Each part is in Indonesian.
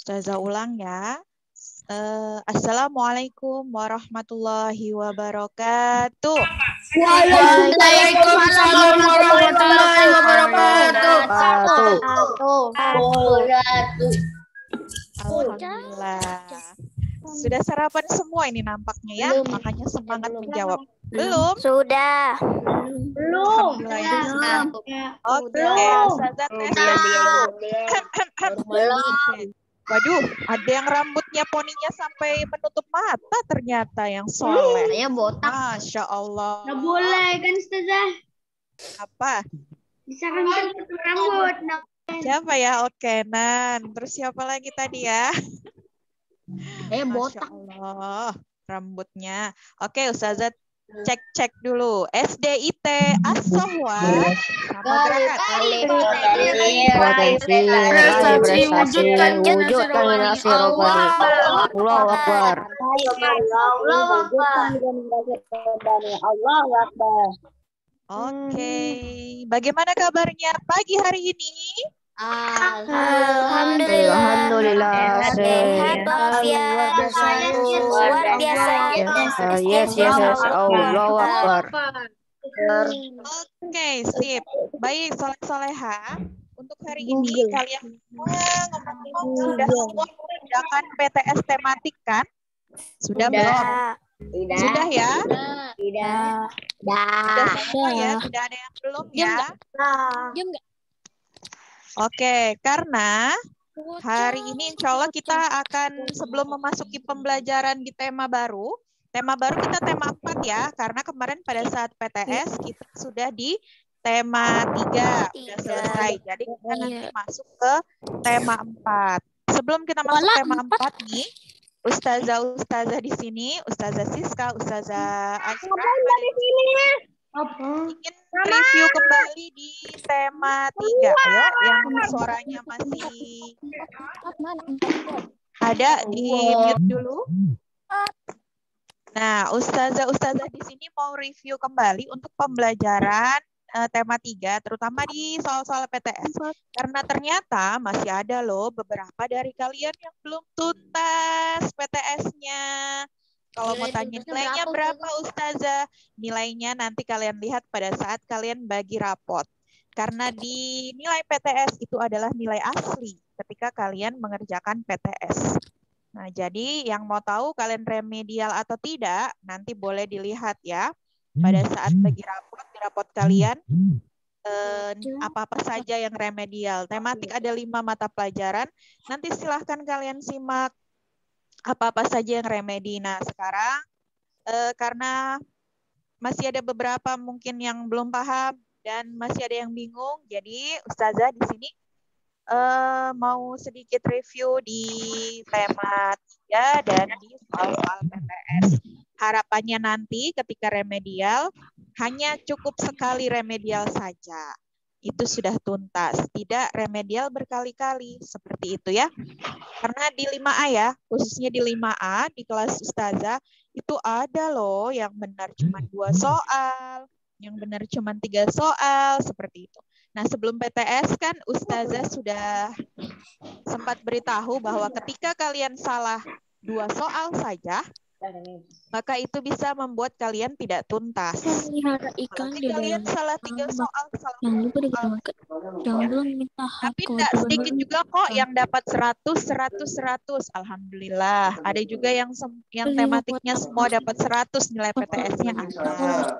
Ustazah ulang ya. Assalamualaikum warahmatullahi wabarakatuh. Waalaikumsalam warahmatullahi wabarakatuh. Alhamdulillah. Sudah sarapan semua ini nampaknya ya, makanya semangat menjawab. Belum? Sudah. Alhamdulillah ya sudah. Oke, Ustazah tes dulu. Waduh, ada yang rambutnya poninya sampai menutup mata ternyata yang soleh. Saya botak. Masya Allah. Nggak boleh kan Ustazah? Apa? Bisa kan potong rambut. Siapa ya? Oke, Nan. Terus siapa lagi tadi ya? Saya Masya botak. Allah, rambutnya. Oke, Ustazah cek dulu. SDIT As-Sohwa sama gerakan. Prestasi wujudkan generasi robbani. Allahu Akbar. Oke, bagaimana kabarnya pagi hari ini? Alhamdulillah. Sehat walafiat. Luar biasa. Yes. Allahu Akbar. Oke, sip. Baik, soleha. Untuk hari ini kalian semua ngomong-ngomong sudah semua mengerjakan PTS tematik kan? Sudah belum? Sudah ya? Sudah semua ya? Tidak ada yang belum ya? Oke, karena hari ini insya Allah kita akan sebelum memasuki pembelajaran di tema baru kita tema 4 ya, karena kemarin pada saat PTS kita sudah di tema 3, sudah selesai. Jadi kita nanti masuk ke tema 4. Sebelum kita masuk tema 4 nih, Ustazah di sini, Ustazah Siska, Ustazah Azra, ingin review kembali di tema 3. Ayo, yang suaranya masih ada di mute dulu. Nah, Ustazah di sini mau review kembali untuk pembelajaran tema 3, terutama di soal-soal PTS. Karena ternyata masih ada loh beberapa dari kalian yang belum tuntas PTS-nya. Kalau mau tanya nilainya berapa Ustazah? Nilainya nanti kalian lihat pada saat kalian bagi rapot. Karena di nilai PTS itu adalah nilai asli ketika kalian mengerjakan PTS. Nah, jadi yang mau tahu kalian remedial atau tidak, nanti boleh dilihat ya. Pada saat bagi rapot, di rapot kalian, apa-apa saja yang remedial. Tematik ada 5 mata pelajaran. Nanti silahkan kalian simak apa-apa saja yang remedi. Nah, sekarang karena masih ada beberapa mungkin yang belum paham dan masih ada yang bingung, jadi Ustazah di sini mau sedikit review di tema 3 dan di soal-soal PTS. Harapannya nanti ketika remedial, hanya cukup sekali remedial saja. Itu sudah tuntas, tidak remedial berkali-kali, seperti itu ya. Karena di 5A ya, khususnya di 5A, di kelas Ustazah, itu ada loh yang benar cuma 2 soal, yang benar cuma 3 soal, seperti itu. Nah, sebelum PTS kan Ustazah sudah sempat beritahu bahwa ketika kalian salah 2 soal saja, maka itu bisa membuat kalian tidak tuntas. Apalagi kalian salah 3 soal, salah 4 soal. Tapi tidak sedikit juga kok yang dapat 100. Alhamdulillah. Ada juga yang tematiknya semua dapat 100 nilai PTS-nya ada.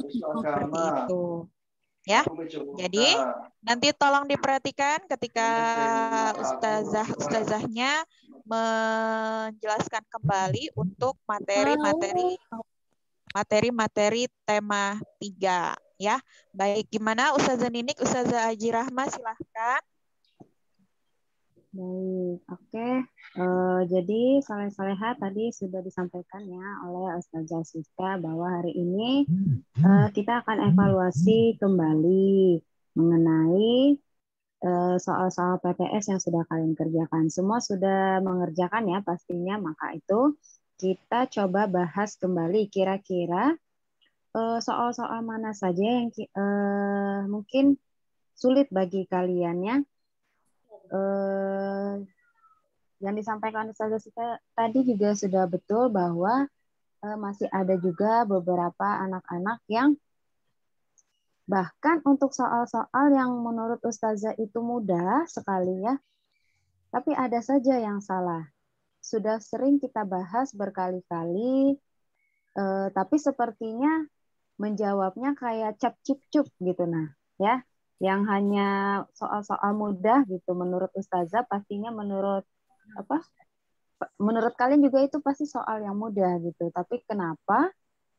Seperti itu. Ya, jadi nanti tolong diperhatikan ketika ustazahnya menjelaskan kembali untuk materi tema 3 ya. Baik, gimana Ustazah Ninik, Ustazah Aji Rahma, silahkan. Baik, oke. Jadi soleh-soleha tadi sudah disampaikan ya oleh Ustazah Siska bahwa hari ini kita akan evaluasi kembali mengenai soal-soal PTS yang sudah kalian kerjakan. Semua sudah mengerjakan ya pastinya, maka itu kita coba bahas kembali kira-kira soal-soal mana saja yang mungkin sulit bagi kalian ya. yang disampaikan Ustazah Sita tadi juga sudah betul bahwa masih ada juga beberapa anak-anak yang bahkan untuk soal-soal yang menurut Ustazah itu mudah sekali ya, tapi ada saja yang salah. Sudah sering kita bahas berkali-kali, tapi sepertinya menjawabnya kayak cap cup cup gitu nah, ya. Yang hanya soal-soal mudah gitu menurut Ustazah pastinya menurut apa? Menurut kalian juga itu pasti soal yang mudah gitu, tapi kenapa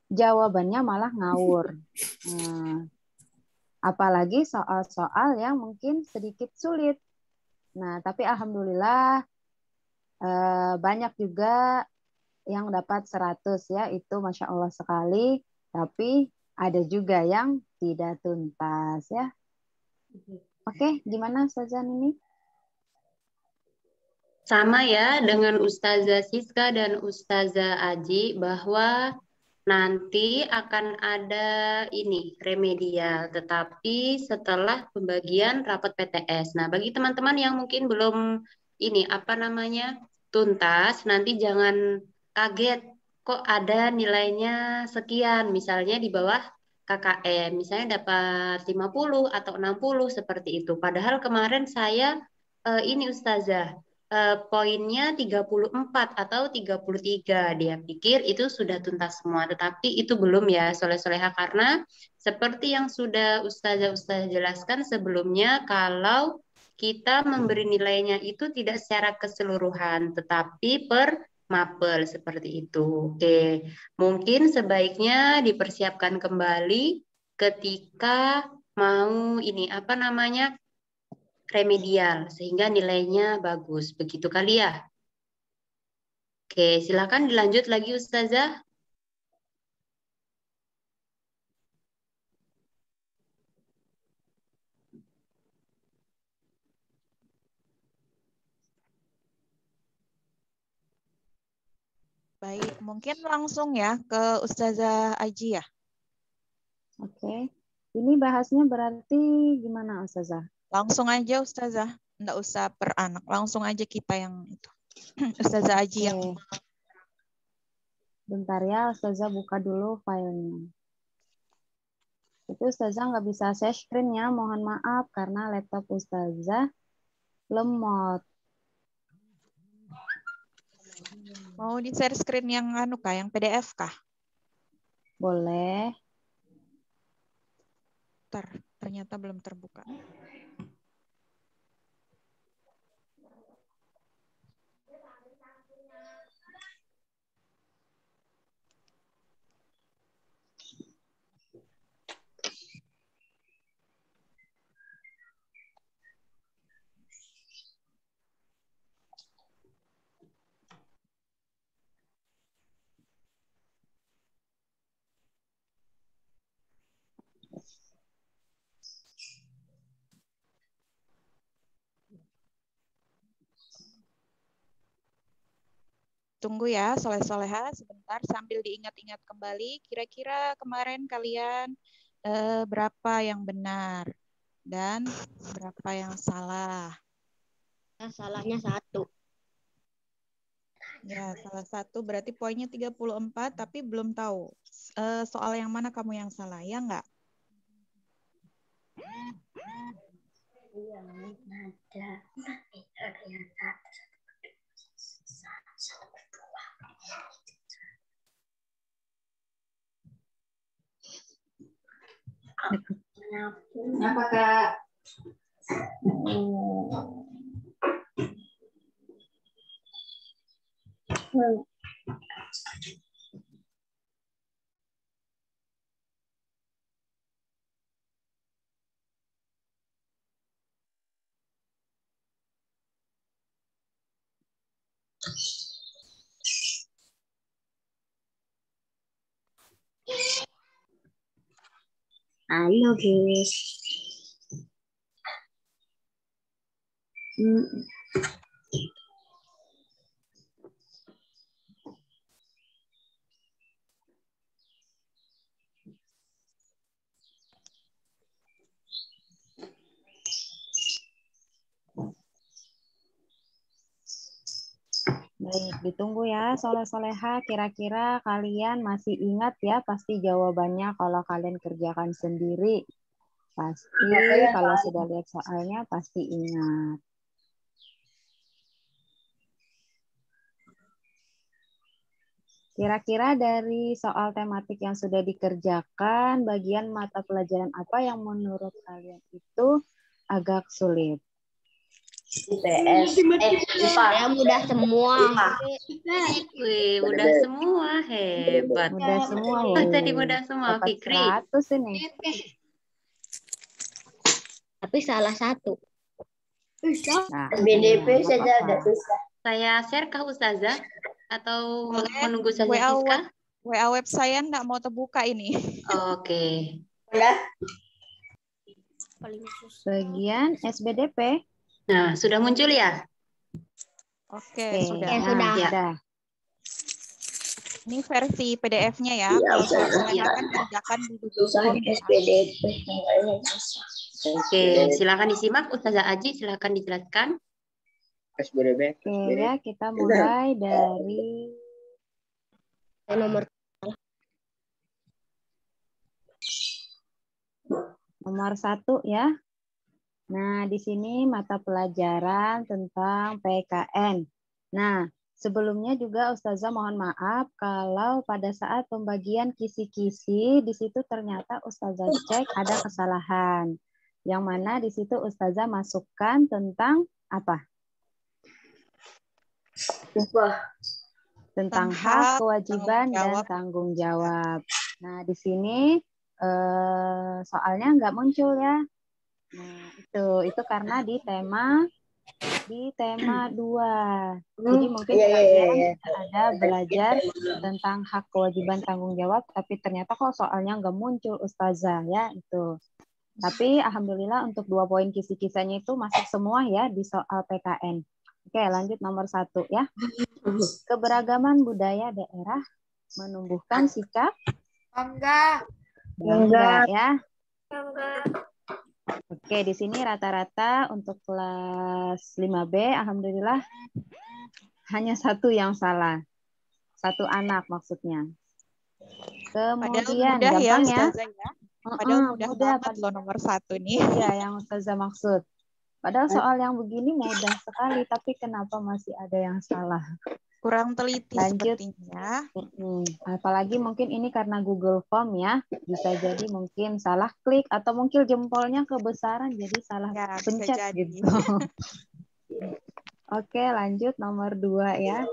jawabannya malah ngawur? Nah, apalagi soal-soal yang mungkin sedikit sulit. Nah, tapi alhamdulillah banyak juga yang dapat 100 ya, itu Masya Allah sekali. Tapi ada juga yang tidak tuntas ya. Oke, gimana Ustazah ini? Sama ya dengan Ustazah Siska dan Ustazah Aji bahwa nanti akan ada ini remedial, tetapi setelah pembagian rapat PTS. Nah, bagi teman-teman yang mungkin belum ini apa namanya tuntas, nanti jangan kaget kok ada nilainya sekian, misalnya di bawah KKM, misalnya dapat 50 atau 60 seperti itu. Padahal kemarin saya ini Ustazah poinnya 34 atau 33. Dia pikir itu sudah tuntas semua, tetapi itu belum ya soleh-soleha karena seperti yang sudah Ustazah jelaskan sebelumnya kalau kita memberi nilainya itu tidak secara keseluruhan, tetapi per mapel seperti itu. Oke, mungkin sebaiknya dipersiapkan kembali ketika mau ini apa namanya remedial sehingga nilainya bagus. Begitu kali ya. Oke, silakan dilanjut lagi Ustazah. Baik, mungkin langsung ya ke Ustazah Aji ya. Oke. Ini bahasnya berarti gimana Ustazah? Langsung aja Ustazah, enggak usah per anak, langsung aja kita yang itu. Ustazah Aji yang bentar ya, Ustazah buka dulu filenya. Itu Ustazah nggak bisa share screen ya, mohon maaf karena laptop Ustazah lemot. mau di share screen yang anu kah, yang PDF kah? Boleh. Ternyata belum terbuka. Tunggu ya, soleh-soleha sebentar sambil diingat-ingat kembali. Kira-kira kemarin kalian berapa yang benar dan berapa yang salah? Salahnya 1. Ya, salah satu berarti poinnya 34, tapi belum tahu soal yang mana kamu yang salah, ya enggak? Iya, ada yang Apa Kak? Halo guys. Baik, ditunggu ya soleh-soleha. Kira-kira kalian masih ingat ya pasti jawabannya kalau kalian kerjakan sendiri. Pasti kalau sudah lihat soalnya pasti ingat. Kira-kira dari soal tematik yang sudah dikerjakan, bagian mata pelajaran apa yang menurut kalian itu agak sulit? IPS. IPA. Saya mudah semua. Wih, mudah semua, hebat. Mudah semua. Oh, tadi mudah semua, Dapat Fikri. 100 ini. Tapi salah satu. Nah, BDP nggak saja apa-apa. udah susah. Saya share ke Ustazah atau Boleh. menunggu Ustazah WA Siska? web saya nggak mau terbuka ini. Oke. Udah? Bagian SBDP. Nah, sudah muncul ya? Oke, Oke, sudah. Ya, nah, sudah. Ya. sudah. Ini versi PDF-nya ya. Iya, Kalau sudah. soal-soalnya Iya. kan kerjakan di Google Susah Form. di SPDP. Kayaknya susah. Oke, silakan disimak. Ustazah Aji, silakan dijelaskan. SPDP. Oke ya, kita mulai dari Nomor nomor 1 ya. Nah, di sini mata pelajaran tentang PKN. Nah, sebelumnya juga Ustazah mohon maaf kalau pada saat pembagian kisi-kisi di situ ternyata Ustazah cek ada kesalahan. Yang mana di situ Ustazah masukkan tentang apa? Tentang hak, kewajiban, dan tanggung jawab. Nah, di sini soalnya nggak muncul ya. Nah, itu karena di tema 2. Jadi mungkin kalian ada belajar tentang hak, kewajiban, tanggung jawab, tapi ternyata kok soalnya nggak muncul Ustazah ya itu. Tapi alhamdulillah untuk 2 poin kisi-kisahnya itu masuk semua ya di soal PKN. Oke, lanjut nomor 1 ya. Keberagaman budaya daerah menumbuhkan sikap bangga ya. Oke, di sini rata-rata untuk kelas 5B, alhamdulillah hanya 1 yang salah. 1 anak maksudnya. Kemudian Padahal mudah gampang ya. Ustazah ya. Padahal mudah banget loh nomor 1 nih. Iya, yang Ustazah maksud. Padahal soal yang begini mudah sekali, tapi kenapa masih ada yang salah? Kurang teliti Lanjut. sepertinya. Apalagi mungkin ini karena Google Form ya. Bisa jadi mungkin salah klik atau mungkin jempolnya kebesaran jadi salah Ya, bisa pencet jadi. gitu. Oke, lanjut nomor 2 ya.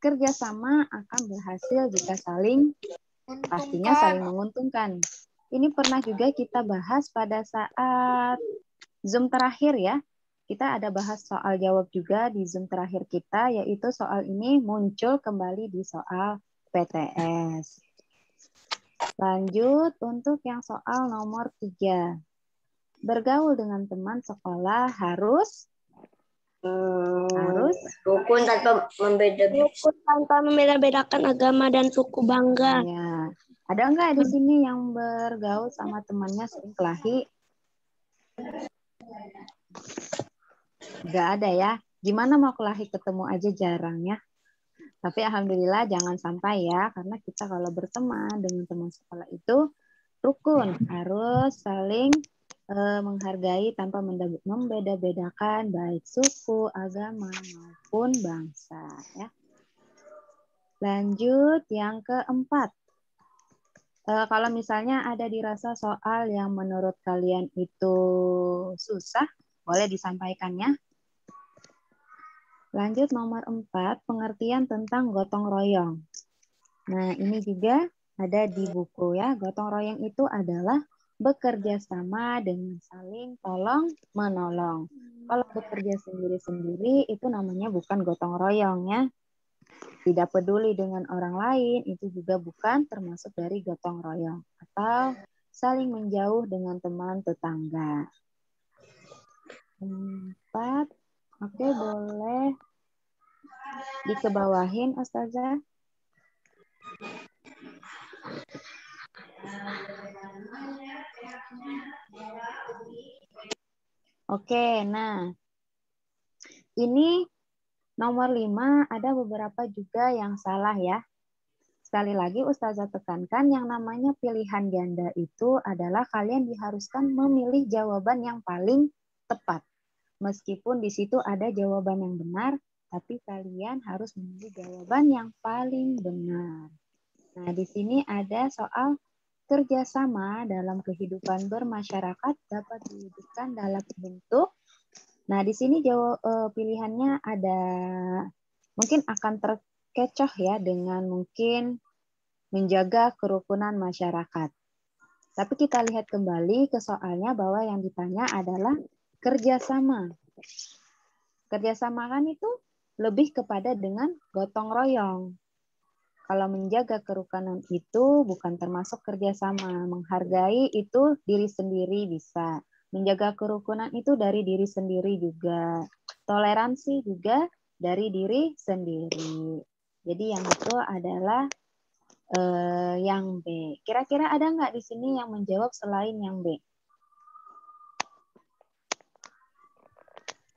Kerjasama akan berhasil jika pastinya saling menguntungkan. Ini pernah juga kita bahas pada saat Zoom terakhir ya. Kita ada bahas soal jawab juga di Zoom terakhir kita, yaitu soal ini muncul kembali di soal PTS. Lanjut untuk yang soal nomor 3. Bergaul dengan teman sekolah harus rukun tanpa membeda-bedakan agama dan suku bangga. Ya. Ada nggak di sini yang bergaul sama temannya sering kelahi? Nggak ada ya. Gimana mau kelahi ketemu aja jarang ya. Tapi alhamdulillah jangan sampai ya. Karena kita kalau berteman dengan teman sekolah itu rukun. Harus saling menghargai tanpa membeda-bedakan baik suku, agama, maupun bangsa. Ya. Lanjut yang keempat. Kalau misalnya ada dirasa soal yang menurut kalian itu susah, boleh disampaikan ya. Lanjut nomor 4, pengertian tentang gotong royong. Nah, ini juga ada di buku ya. Gotong royong itu adalah bekerja sama dengan saling tolong-menolong. Kalau bekerja sendiri-sendiri itu namanya bukan gotong royong ya. Tidak peduli dengan orang lain itu juga bukan termasuk dari gotong royong. Atau saling menjauh dengan teman tetangga. 4. Oke, boleh dikebawahin Ustazah. Oke, nah ini Nomor 5 ada beberapa juga yang salah ya. Sekali lagi Ustazah tekankan yang namanya pilihan ganda itu adalah kalian diharuskan memilih jawaban yang paling tepat. Meskipun di situ ada jawaban yang benar, tapi kalian harus memilih jawaban yang paling benar. Nah, di sini ada soal kerjasama dalam kehidupan bermasyarakat dapat diwujudkan dalam bentuk. Nah, di sini pilihannya ada mungkin akan terkecoh ya dengan mungkin menjaga kerukunan masyarakat. Tapi kita lihat kembali ke soalnya bahwa yang ditanya adalah kerjasama. Kerjasama kan itu lebih kepada dengan gotong royong. Kalau menjaga kerukunan itu bukan termasuk kerjasama. Menghargai itu diri sendiri bisa. Menjaga kerukunan itu dari diri sendiri juga. Toleransi juga dari diri sendiri. Jadi yang itu adalah yang B. Kira-kira ada nggak di sini yang menjawab selain yang B?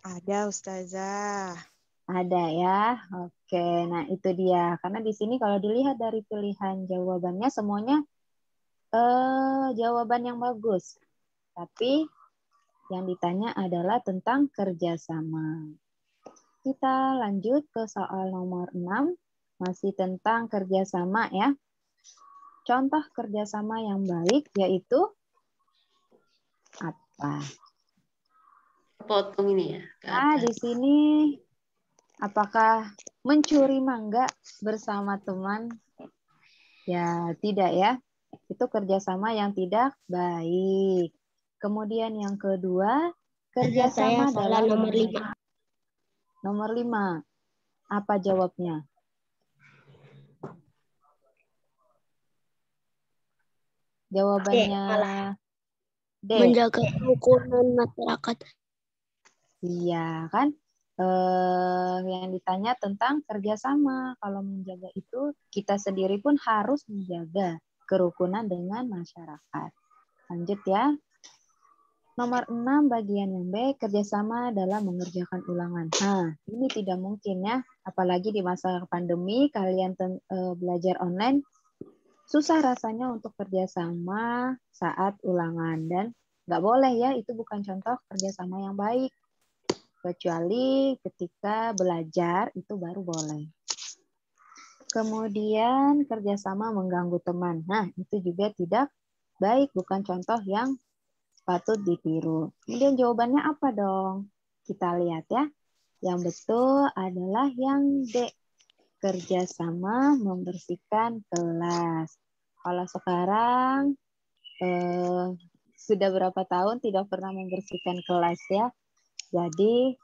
Ada Ustazah. Ada ya. Oke, nah itu dia. Karena di sini kalau dilihat dari pilihan jawabannya semuanya jawaban yang bagus. Tapi yang ditanya adalah tentang kerjasama. Kita lanjut ke soal nomor 6. Masih tentang kerjasama ya. Contoh kerjasama yang baik yaitu apa? Potong ini ya. Nah, di sini apakah mencuri mangga bersama teman? Ya, tidak ya. Itu kerjasama yang tidak baik. Kemudian yang kedua, kerjasama Saya salah dalam nomor 5. Nomor 5. Apa jawabnya? Jawabannya D. Menjaga kerukunan masyarakat. Iya kan? Yang ditanya tentang kerjasama. Kalau menjaga itu kita sendiri pun harus menjaga kerukunan dengan masyarakat. Lanjut ya. Nomor 6 bagian yang B, kerjasama dalam mengerjakan ulangan. Nah, ini tidak mungkin ya. Apalagi di masa pandemi, kalian belajar online, susah rasanya untuk kerjasama saat ulangan. Dan nggak boleh ya, itu bukan contoh kerjasama yang baik. Kecuali ketika belajar, itu baru boleh. Kemudian kerjasama mengganggu teman. Nah, itu juga tidak baik, bukan contoh yang patut ditiru. Kemudian jawabannya apa dong? Kita lihat ya. Yang betul adalah yang D. Kerjasama membersihkan kelas. Kalau sekarang sudah berapa tahun tidak pernah membersihkan kelas ya. Jadi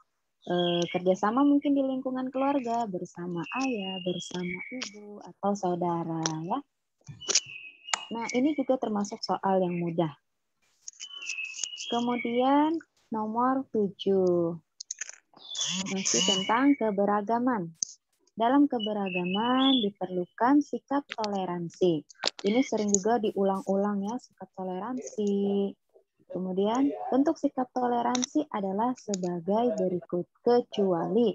kerjasama mungkin di lingkungan keluarga bersama ayah, bersama ibu atau saudara ya. Nah ini juga termasuk soal yang mudah. Kemudian nomor 7. Masih tentang keberagaman. Dalam keberagaman diperlukan sikap toleransi. Ini sering juga diulang-ulang ya, sikap toleransi. Kemudian bentuk sikap toleransi adalah sebagai berikut, kecuali.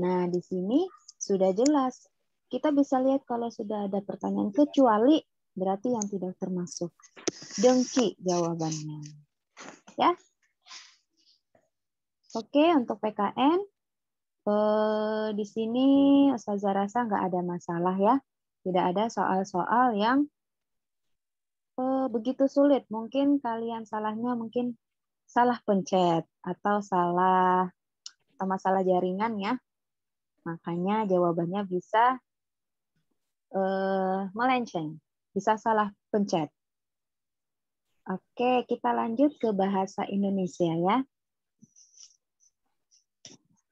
Nah, di sini sudah jelas. Kita bisa lihat kalau sudah ada pertanyaan kecuali, berarti yang tidak termasuk. Dengki jawabannya. Ya. Oke, untuk PKN di sini Ustazah rasa nggak ada masalah ya. Tidak ada soal-soal yang begitu sulit. Mungkin kalian salahnya mungkin salah pencet atau masalah jaringan ya. Makanya jawabannya bisa melenceng, bisa salah pencet. Oke, kita lanjut ke bahasa Indonesia ya.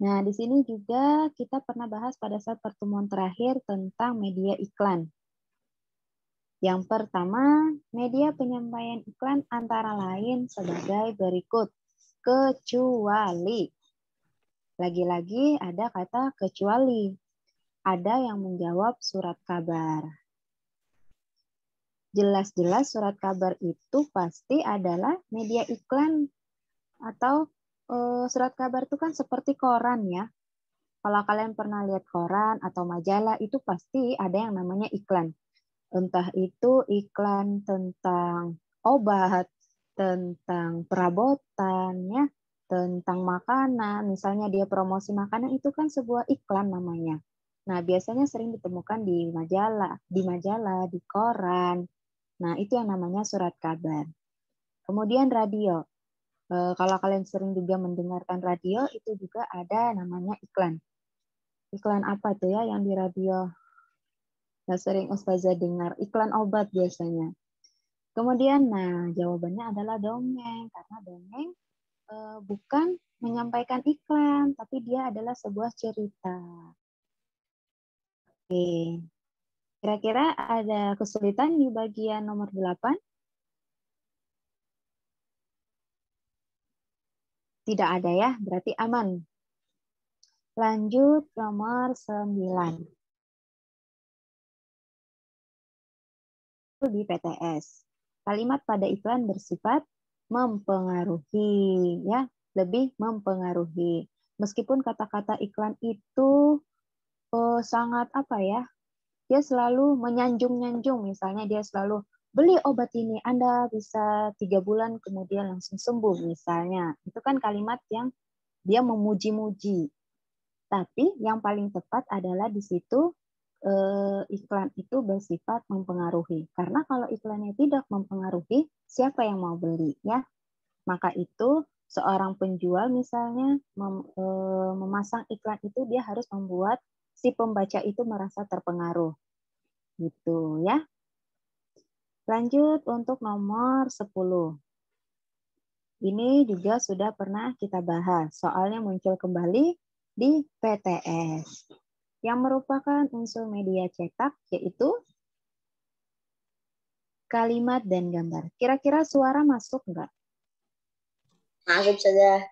Nah, di sini juga kita pernah bahas pada saat pertemuan terakhir tentang media iklan. Yang pertama, media penyampaian iklan antara lain sebagai berikut. Kecuali. Lagi-lagi ada kata kecuali. Ada yang menjawab surat kabar. Jelas-jelas surat kabar itu pasti adalah media iklan atau surat kabar itu kan seperti koran ya. Kalau kalian pernah lihat koran atau majalah, itu pasti ada yang namanya iklan. Entah itu iklan tentang obat, tentang perabotan, ya, tentang makanan. Misalnya dia promosi makanan, itu kan sebuah iklan namanya. Nah, biasanya sering ditemukan di majalah, di koran. Nah, itu yang namanya surat kabar. Kemudian radio. Kalau kalian sering juga mendengarkan radio, itu juga ada namanya iklan. Iklan apa tuh ya yang di radio? Nah, sering Ustazah dengar iklan obat biasanya. Kemudian, nah jawabannya adalah dongeng. Karena dongeng bukan menyampaikan iklan, tapi dia adalah sebuah cerita. Oke. Kira-kira ada kesulitan di bagian nomor 8? Tidak ada ya, berarti aman. Lanjut nomor 9. Di PTS. Kalimat pada iklan bersifat mempengaruhi, ya, lebih mempengaruhi. Meskipun kata-kata iklan itu sangat apa ya? Dia selalu menyanjung-nyanjung, misalnya dia selalu beli obat ini, Anda bisa 3 bulan kemudian langsung sembuh, misalnya. Itu kan kalimat yang dia memuji-muji. Tapi yang paling tepat adalah di situ iklan itu bersifat mempengaruhi. Karena kalau iklannya tidak mempengaruhi, siapa yang mau beli, ya? Maka itu seorang penjual misalnya memasang iklan itu, dia harus membuat si pembaca itu merasa terpengaruh. Gitu ya. Lanjut untuk nomor 10. Ini juga sudah pernah kita bahas. Soalnya muncul kembali di PTS. Yang merupakan unsur media cetak yaitu kalimat dan gambar. Kira-kira suara masuk nggak? Masuk saja.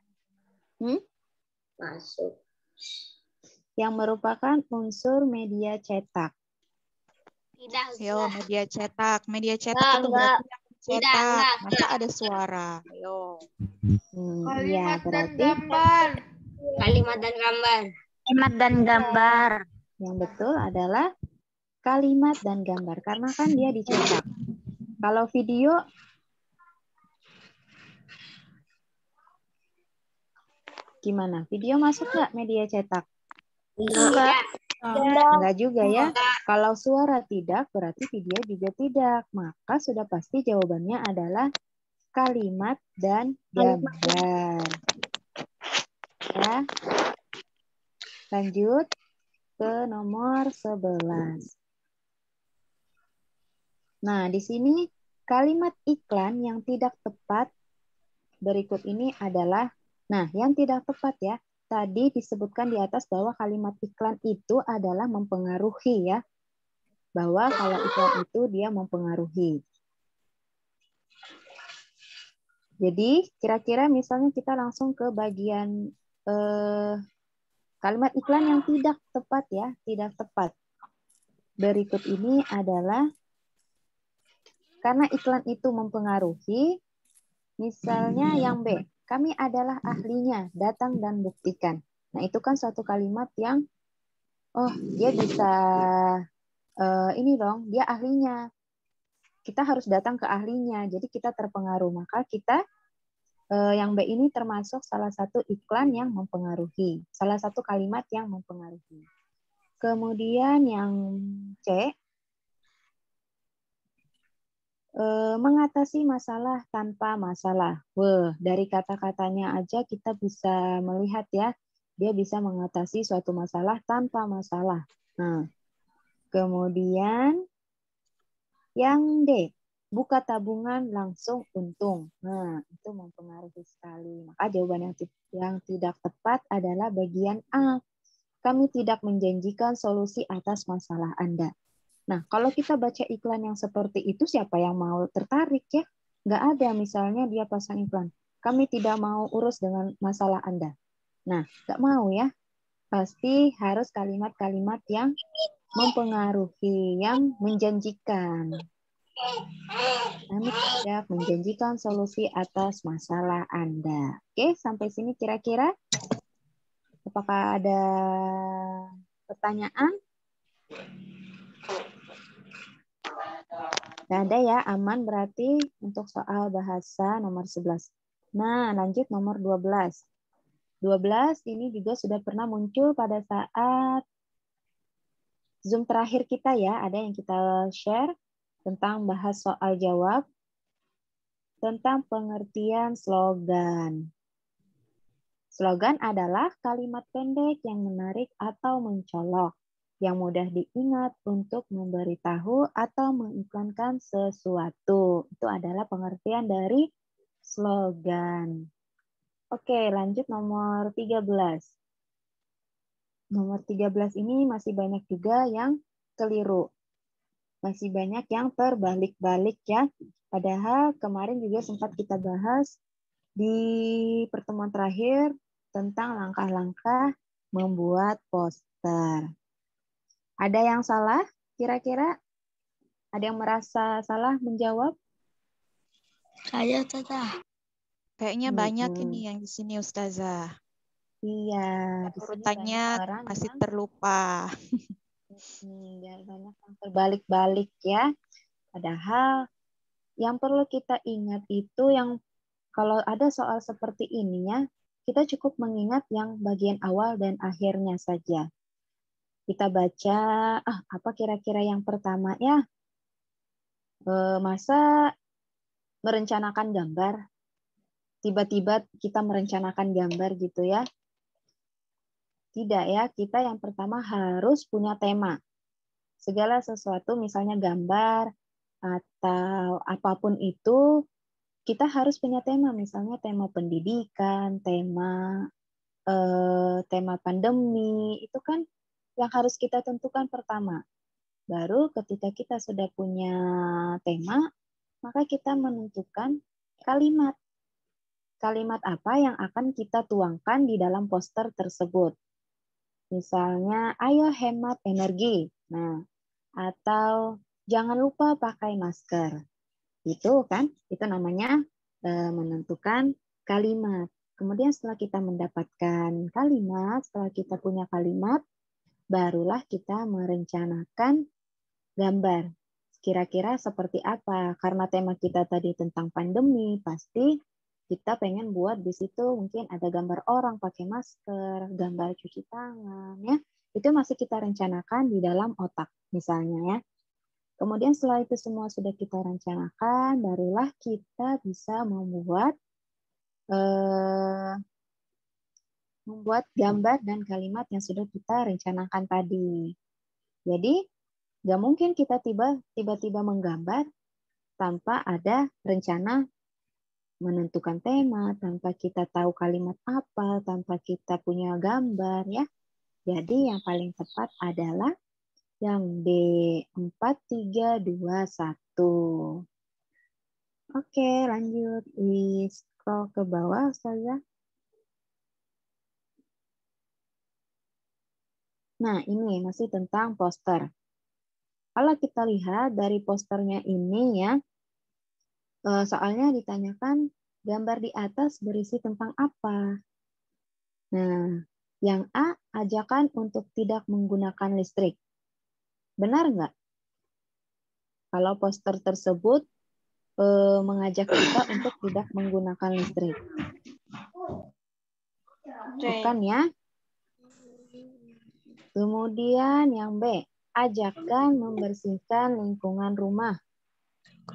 Masuk. Yang merupakan unsur media cetak. Tidak. Yo, media cetak. Media cetak itu berarti yang cetak. Masa ada suara? Ayo. Iya, berarti Kalimat dan gambar. Kalimat dan gambar. yang betul adalah kalimat dan gambar. Karena kan dia dicetak. Kalau video, gimana? Video masuk nggak media cetak? Enggak. Enggak juga ya. Kalau suara tidak, berarti video juga tidak. Maka sudah pasti jawabannya adalah kalimat dan gambar. Ya. Lanjut ke nomor 11. Nah, di sini kalimat iklan yang tidak tepat berikut ini adalah, nah, yang tidak tepat ya. Tadi disebutkan di atas bahwa kalimat iklan itu adalah mempengaruhi ya. Bahwa kalau iklan itu dia mempengaruhi. Jadi kira-kira misalnya kita langsung ke bagian kalimat iklan yang tidak tepat ya. Tidak tepat. Berikut ini adalah karena iklan itu mempengaruhi. Misalnya yang B. Kami adalah ahlinya, datang dan buktikan. Nah, itu kan suatu kalimat yang, oh, dia bisa, ini dong, dia ahlinya. Kita harus datang ke ahlinya, jadi kita terpengaruh. Maka kita, yang B ini termasuk salah satu iklan yang mempengaruhi. Salah satu kalimat yang mempengaruhi. Kemudian yang C, mengatasi masalah tanpa masalah. Dari kata-katanya aja kita bisa melihat ya, dia bisa mengatasi suatu masalah tanpa masalah. Nah, kemudian yang D, buka tabungan langsung untung. Nah, itu mempengaruhi sekali. Maka jawaban yang tidak tepat adalah bagian A. Kami tidak menjanjikan solusi atas masalah Anda. Nah, kalau kita baca iklan yang seperti itu, siapa yang mau tertarik ya? Nggak ada, misalnya dia pasang iklan. Kami tidak mau urus dengan masalah Anda. Nah, nggak mau ya. Pasti harus kalimat-kalimat yang mempengaruhi, yang menjanjikan. Kami tidak menjanjikan solusi atas masalah Anda. Oke, sampai sini kira-kira Apakah ada pertanyaan? Nggak ada ya, aman berarti untuk soal bahasa nomor 11. Nah, lanjut nomor 12. 12 ini juga sudah pernah muncul pada saat Zoom terakhir kita ya, ada yang kita share tentang bahas soal jawab, tentang pengertian slogan. Slogan adalah kalimat pendek yang menarik atau mencolok, yang mudah diingat untuk memberitahu atau mengiklankan sesuatu. Itu adalah pengertian dari slogan. Oke, lanjut nomor 13. Nomor 13 ini masih banyak juga yang keliru. Masih banyak yang terbalik-balik ya. Padahal kemarin juga sempat kita bahas di pertemuan terakhir tentang langkah-langkah membuat poster. Ada yang salah? Kira-kira ada yang merasa salah menjawab? Saya Ustazah. Kayaknya banyak ini yang di sini Ustazah. Iya, di sini Urutannya banyak orang masih yang terlupa. banyak yang terbalik-balik ya. Padahal yang perlu kita ingat itu yang kalau ada soal seperti ini ya, kita cukup mengingat yang bagian awal dan akhirnya saja. Kita baca, apa kira-kira yang pertama ya? Masa merencanakan gambar? Tiba-tiba kita merencanakan gambar gitu ya? Tidak ya, kita yang pertama harus punya tema. Segala sesuatu misalnya gambar atau apapun itu, kita harus punya tema. Misalnya tema pendidikan, tema pandemi, itu kan yang harus kita tentukan pertama. Baru ketika kita sudah punya tema, maka kita menentukan kalimat. Kalimat apa yang akan kita tuangkan di dalam poster tersebut. Misalnya, ayo hemat energi. Nah, atau jangan lupa pakai masker. Itu kan, itu namanya menentukan kalimat. Kemudian setelah kita mendapatkan kalimat, setelah kita punya kalimat, barulah kita merencanakan gambar. Kira-kira seperti apa? Karena tema kita tadi tentang pandemi, pasti kita pengen buat di situ mungkin ada gambar orang pakai masker, gambar cuci tangan, ya. Itu masih kita rencanakan di dalam otak, misalnya ya. Kemudian setelah itu semua sudah kita rencanakan, barulah kita bisa membuat gambar dan kalimat yang sudah kita rencanakan tadi. Jadi, nggak mungkin kita tiba-tiba menggambar tanpa ada rencana menentukan tema, tanpa kita tahu kalimat apa, tanpa kita punya gambar ya. Jadi yang paling tepat adalah yang D, 4, 3, 2, 1. Oke, lanjut. Scroll ke bawah, Ustazah. Nah, ini masih tentang poster. Kalau kita lihat dari posternya ini ya, soalnya ditanyakan gambar di atas berisi tentang apa. Nah, yang A, ajakan untuk tidak menggunakan listrik. Benar nggak? Kalau poster tersebut mengajak kita untuk tidak menggunakan listrik. Bukan ya? Kemudian yang B, ajakan membersihkan lingkungan rumah.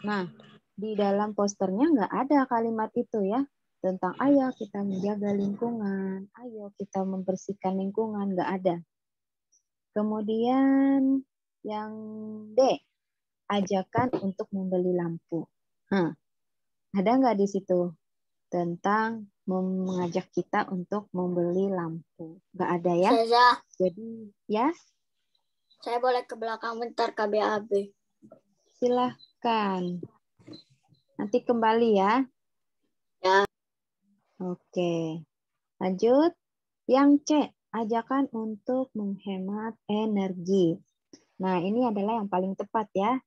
Nah, di dalam posternya nggak ada kalimat itu ya, tentang ayo kita menjaga lingkungan, ayo kita membersihkan lingkungan, nggak ada. Kemudian yang D, ajakan untuk membeli lampu. Ada nggak di situ tentang mengajak kita untuk membeli lampu? Nggak ada ya? Jadi ya. Saya boleh ke belakang bentar KBAB. Silahkan. Nanti kembali ya. Ya. Oke. Lanjut. Yang C, ajakan untuk menghemat energi. Nah, ini adalah yang paling tepat ya.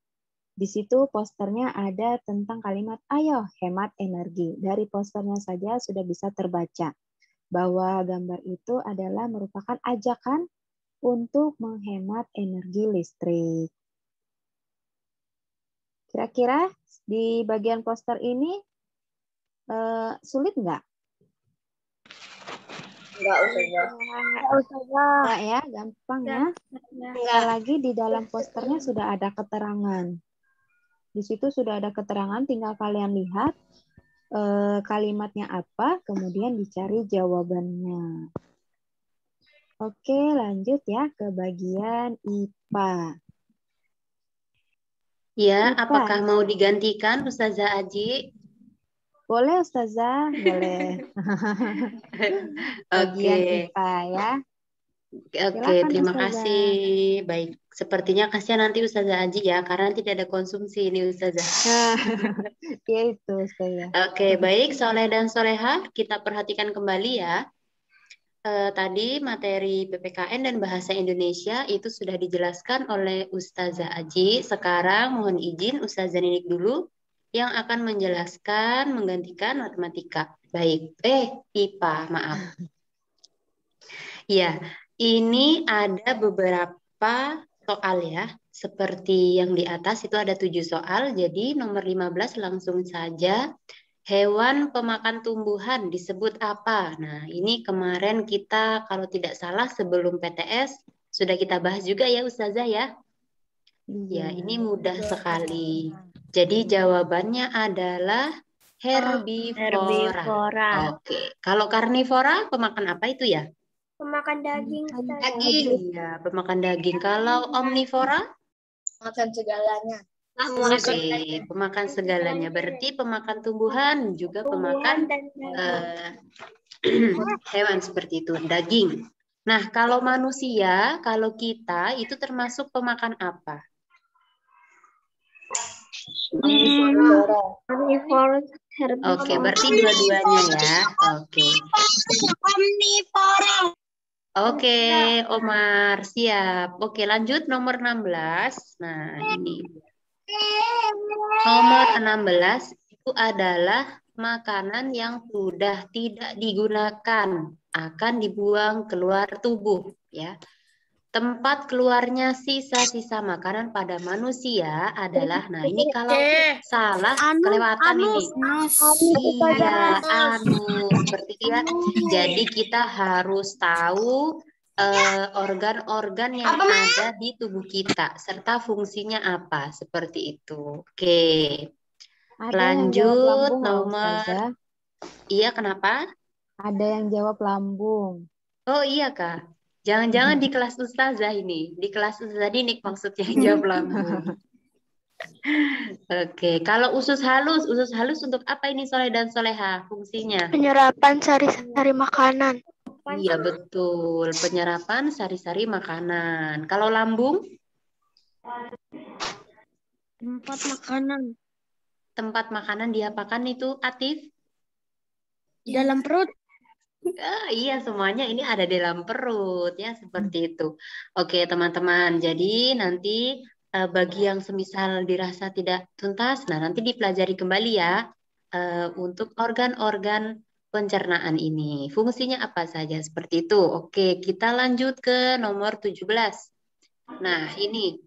Di situ posternya ada tentang kalimat ayo hemat energi. Dari posternya saja sudah bisa terbaca. bahwa gambar itu adalah merupakan ajakan untuk menghemat energi listrik. Kira-kira di bagian poster ini sulit nggak? Enggak usah. Nggak ya, gampang ya. Sekali lagi di dalam posternya sudah ada keterangan. Di situ sudah ada keterangan, tinggal kalian lihat kalimatnya apa, kemudian dicari jawabannya. Oke, lanjut ya ke bagian IPA. Ya, IPA. apakah mau digantikan Ustazah Aji? Boleh Ustazah, boleh. Bagian Oke. IPA ya. Oke, Silakan, terima Ustazah. kasih. Baik, sepertinya kasihan nanti Ustazah Aji ya, karena tidak ada konsumsi ini Ustazah. Ya itu Ustazah. Oke, baik, Soleh dan Soleha, kita perhatikan kembali ya. Tadi materi PPKN dan Bahasa Indonesia itu sudah dijelaskan oleh Ustazah Aji. Sekarang mohon izin Ustazah Ninik dulu yang akan menjelaskan menggantikan matematika. Baik, IPA, maaf. Ya, ini ada beberapa soal ya. Seperti yang di atas itu ada 7 soal. Jadi nomor 15 langsung saja. Hewan pemakan tumbuhan disebut apa? Nah, ini kemarin kita kalau tidak salah sebelum PTS sudah kita bahas juga ya Ustazah ya. Ya, ini mudah sekali. Jadi jawabannya adalah herbivora. Oke, kalau karnivora pemakan apa itu ya? Pemakan daging. Daging. Ya, pemakan daging. Kalau omnivora? Makan segalanya. Oke, pemakan segalanya. Berarti pemakan tumbuhan juga pemakan hewan seperti itu, daging. Nah, kalau manusia, kalau kita itu termasuk pemakan apa? Oke, berarti dua-duanya ya. Oke. Oke, Omar, siap. Oke, lanjut nomor 16. Nah, ini. Nomor 16 itu adalah makanan yang sudah tidak digunakan, akan dibuang keluar tubuh, ya. Tempat keluarnya sisa-sisa makanan pada manusia adalah, nah ini kalau salah kelewatan ini. Iya, seperti itu ya. Jadi kita harus tahu organ-organ yang ada di tubuh kita serta fungsinya apa, seperti itu. Oke. Ada Lanjut yang jawab lambung, nomor. Ustazah. Iya, kenapa? Ada yang jawab lambung. Oh iya, Kak. Jangan-jangan di kelas Ustazah ini. Di kelas Ustazah Dinik maksudnya yang jawab lambung. Oke, kalau usus halus untuk apa ini Soleh dan Soleha fungsinya? Penyerapan sari-sari makanan. Iya betul, penyerapan sari-sari makanan. Kalau lambung? Tempat makanan. Tempat makanan diapakan itu, Atif? Dalam perut. Iya, semuanya ini ada di dalam perut ya, seperti itu. Oke, teman-teman. Jadi nanti bagi yang semisal dirasa tidak tuntas, nah nanti dipelajari kembali ya untuk organ-organ pencernaan ini. Fungsinya apa saja seperti itu. Oke, kita lanjut ke nomor 17. Nah, ini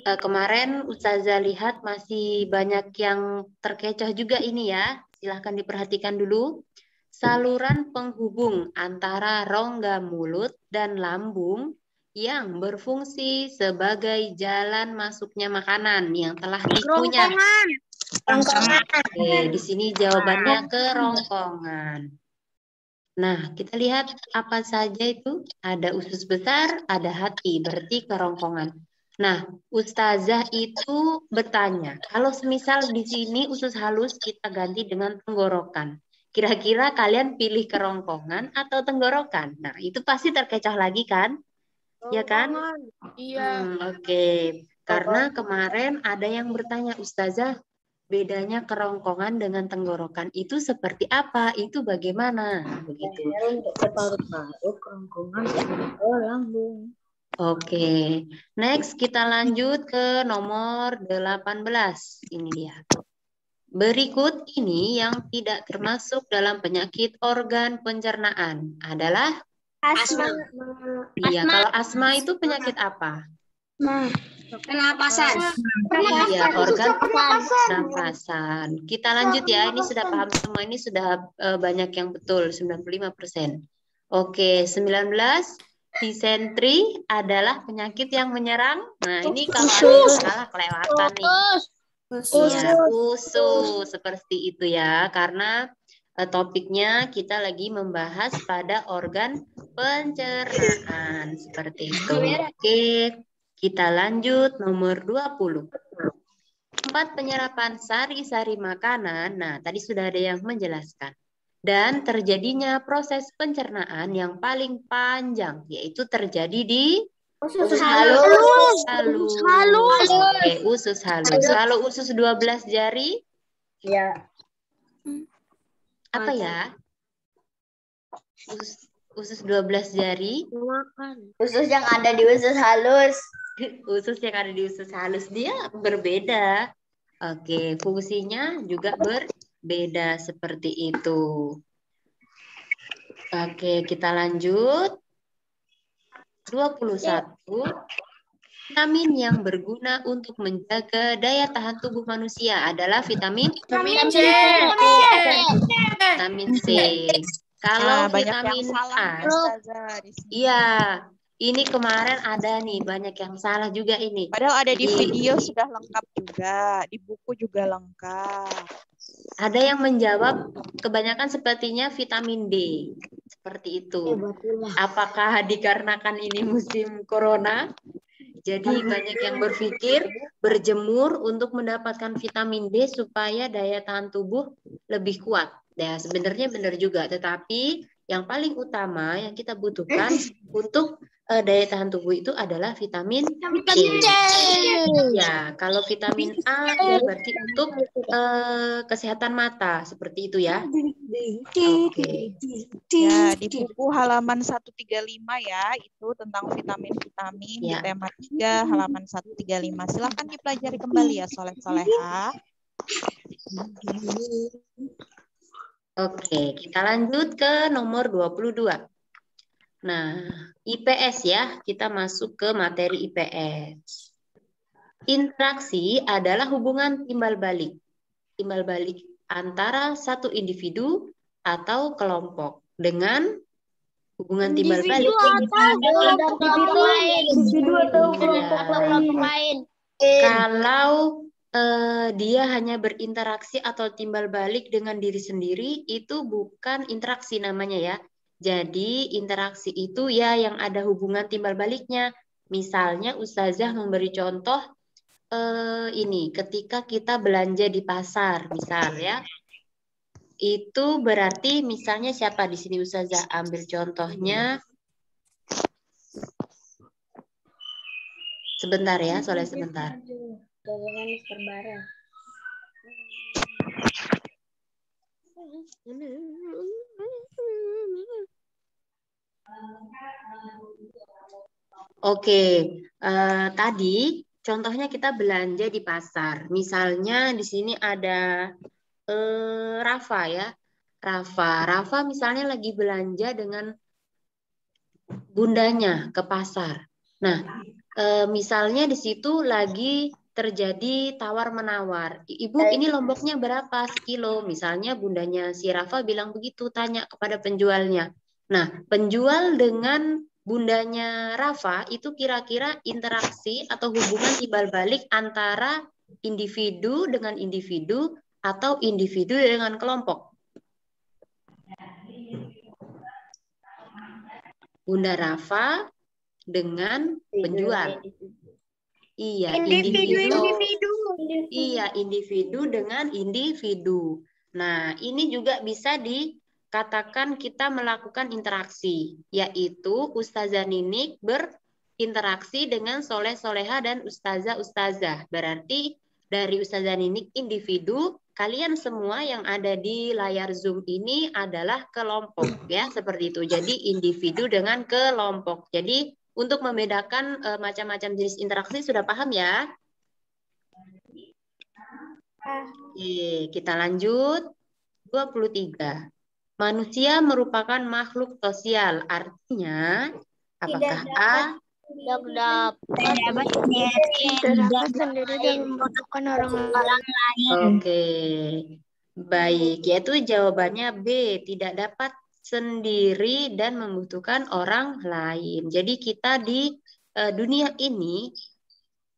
kemarin Ustazah lihat masih banyak yang terkecoh juga ini ya. Silahkan diperhatikan dulu. Saluran penghubung antara rongga mulut dan lambung yang berfungsi sebagai jalan masuknya makanan yang telah dikunyah. Rongkongan. Oke, di sini jawabannya kerongkongan. Nah, kita lihat apa saja itu. Ada usus besar, ada hati, berarti kerongkongan. Nah, Ustazah itu bertanya, kalau semisal di sini usus halus kita ganti dengan tenggorokan. Kira-kira kalian pilih kerongkongan atau tenggorokan? Nah, itu pasti terkecoh lagi kan? Ya kan? Iya. Oke. Karena kemarin ada yang bertanya, Ustazah, bedanya kerongkongan dengan tenggorokan itu seperti apa? Itu bagaimana? Begitu. Untuk paru-paru, kerongkongan, lambung. Oke. Next kita lanjut ke nomor 18. Ini dia. berikut ini yang tidak termasuk dalam penyakit organ pencernaan adalah Asma. iya, kalau asma itu penyakit apa? Pernapasan. Iya, organ pernapasan. Kita lanjut ya, ini sudah paham semua, ini sudah banyak yang betul, 95%. Oke, 19, disentri adalah penyakit yang menyerang. Nah, ini kalau ada yang salah kelewatan nih. Iya, usus, seperti itu ya, karena topiknya kita lagi membahas pada organ pencernaan, seperti itu. Oke. Kita lanjut nomor 20. Tempat penyerapan sari-sari makanan. Nah, tadi sudah ada yang menjelaskan. Dan terjadinya proses pencernaan yang paling panjang, yaitu terjadi di Usus halus. Oke, usus halus. Kalau usus 12 jari, Ya. apa ya? Usus 12 jari. Usus yang ada di usus halus. Usus yang ada di usus halus dia berbeda. Oke, fungsinya juga berbeda seperti itu. Oke, kita lanjut. 21. Vitamin yang berguna untuk menjaga daya tahan tubuh manusia adalah vitamin C. Vitamin C. Kalau banyak vitamin yang salah A, nih, Ustazah, di sini. iya, ini kemarin ada nih banyak yang salah juga ini. Padahal ada di Jadi, video sudah lengkap juga, di buku juga lengkap. ada yang menjawab kebanyakan sepertinya vitamin D. Seperti itu. Apakah dikarenakan ini musim corona? Jadi banyak yang berpikir berjemur untuk mendapatkan vitamin D supaya daya tahan tubuh lebih kuat. Ya, sebenarnya benar juga, tetapi yang paling utama yang kita butuhkan untuk daya tahan tubuh itu adalah vitamin C. Ya, kalau vitamin A ya berarti untuk kesehatan mata, seperti itu ya. Oke. Ya, di buku halaman 135 ya, itu tentang vitamin-vitamin di Ya. tema 3 halaman 135. Silahkan dipelajari kembali ya, Soleh-Soleha. Oke, kita lanjut ke nomor 22. Nah, IPS ya, kita masuk ke materi IPS. Interaksi adalah hubungan timbal balik. Timbal balik antara satu individu atau kelompok dengan hubungan timbal balik. Kalau dia hanya berinteraksi atau timbal balik dengan diri sendiri, itu bukan interaksi namanya ya. Jadi interaksi itu ya yang ada hubungan timbal baliknya. Misalnya Ustazah memberi contoh ini, ketika kita belanja di pasar, misal ya. Itu berarti misalnya siapa di sini Ustazah? Ambil contohnya. Sebentar ya, Soleh sebentar. Oke, tadi contohnya kita belanja di pasar. Misalnya di sini ada Rafa ya. Rafa misalnya lagi belanja dengan bundanya ke pasar. Nah, misalnya di situ lagi terjadi tawar-menawar. Ibu, ini lomboknya berapa sekilo? Misalnya bundanya si Rafa bilang begitu, tanya kepada penjualnya. Nah, penjual dengan bundanya Rafa itu kira-kira interaksi atau hubungan timbal balik antara individu dengan individu atau individu dengan kelompok. Bunda Rafa dengan penjual. Iya, individu. Iya, individu dengan individu. Nah, ini juga bisa dikatakan kita melakukan interaksi, yaitu Ustazah Ninik berinteraksi dengan Soleh-Soleha dan Ustazah-Ustazah. Berarti dari Ustazah Ninik individu, kalian semua yang ada di layar Zoom ini adalah kelompok ya, seperti itu. Jadi individu dengan kelompok. Jadi untuk membedakan macam-macam jenis interaksi sudah paham ya? Oke, kita lanjut. 23. Manusia merupakan makhluk sosial. Artinya, apakah A? Tidak dapat sendiri dan membutuhkan orang lain. Oke, baik. Yaitu jawabannya B. Tidak dapat sendiri dan membutuhkan orang lain. Jadi kita di dunia ini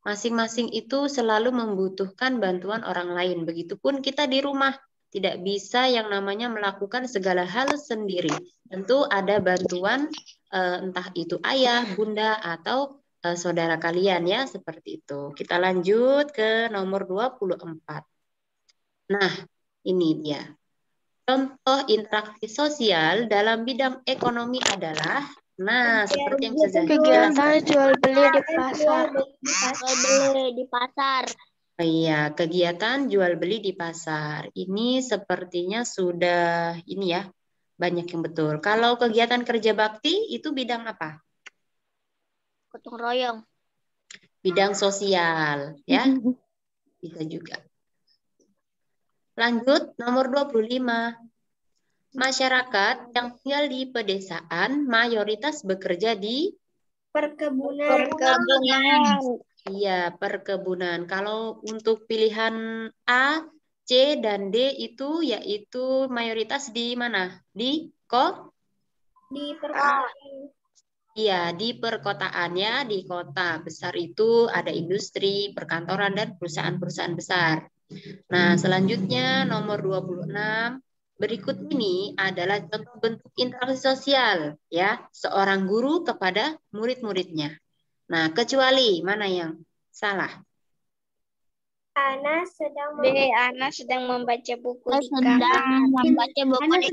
masing-masing itu selalu membutuhkan bantuan orang lain. Begitupun kita di rumah. Tidak bisa yang namanya melakukan segala hal sendiri. Tentu ada bantuan entah itu ayah, bunda, atau saudara kalian ya, seperti itu. Kita lanjut ke nomor 24. Nah, ini dia. Contoh interaksi sosial dalam bidang ekonomi adalah, nah, seperti yang saya Kegiatan jual beli di pasar. Jual beli di pasar. Iya, kegiatan jual beli di pasar. Ini sepertinya sudah ini ya, banyak yang betul. Kalau kegiatan kerja bakti itu bidang apa? Gotong royong. Bidang sosial, ya. Bisa juga. Lanjut, nomor 25. Masyarakat yang tinggal di pedesaan mayoritas bekerja di Perkebunan. Iya, perkebunan. Kalau untuk pilihan A, C, dan D itu yaitu mayoritas di mana? Di perkotaan. Iya, di perkotaan ya, di kota besar itu ada industri, perkantoran, dan perusahaan-perusahaan besar. Nah, selanjutnya nomor 26. Berikut ini adalah contoh bentuk interaksi sosial ya, seorang guru kepada murid-muridnya. Nah, kecuali mana yang salah? Ana sedang membaca buku di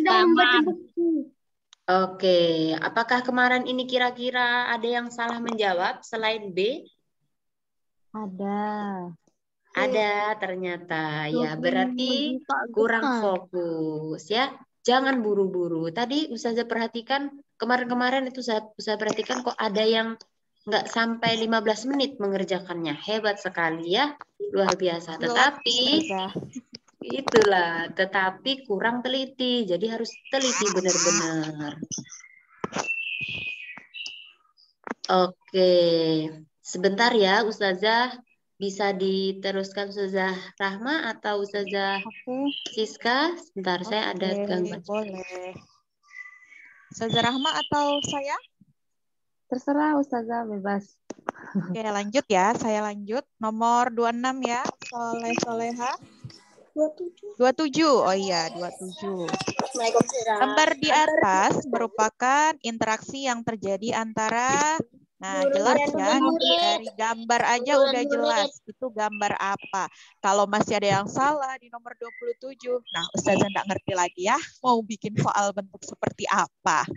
kamar. Oke, apakah kemarin ini kira-kira ada yang salah menjawab selain B? Ada. Ada ternyata. Ya, berarti kurang fokus ya. Jangan buru-buru. Tadi Ustazah perhatikan kemarin-kemarin itu saya perhatikan kok ada yang nggak sampai 15 menit mengerjakannya. Hebat sekali ya. Luar biasa. Tetapi tetapi kurang teliti. Jadi harus teliti benar-benar. Oke. Sebentar ya Ustazah. Bisa diteruskan Ustazah Rahma atau Ustazah Siska? Sebentar, saya ada gangguan. Boleh. Ustazah Rahma atau saya? Terserah Ustazah, bebas. Oke, lanjut ya. Saya lanjut. Nomor 26 ya. Soleha. 27. Oh iya, 27. Gambar di atas merupakan interaksi yang terjadi antara, nah jelas ya, dari gambar aja udah jelas itu gambar apa. Kalau masih ada yang salah di nomor 27, nah Ustazah nggak ngerti lagi ya, mau bikin soal bentuk seperti apa.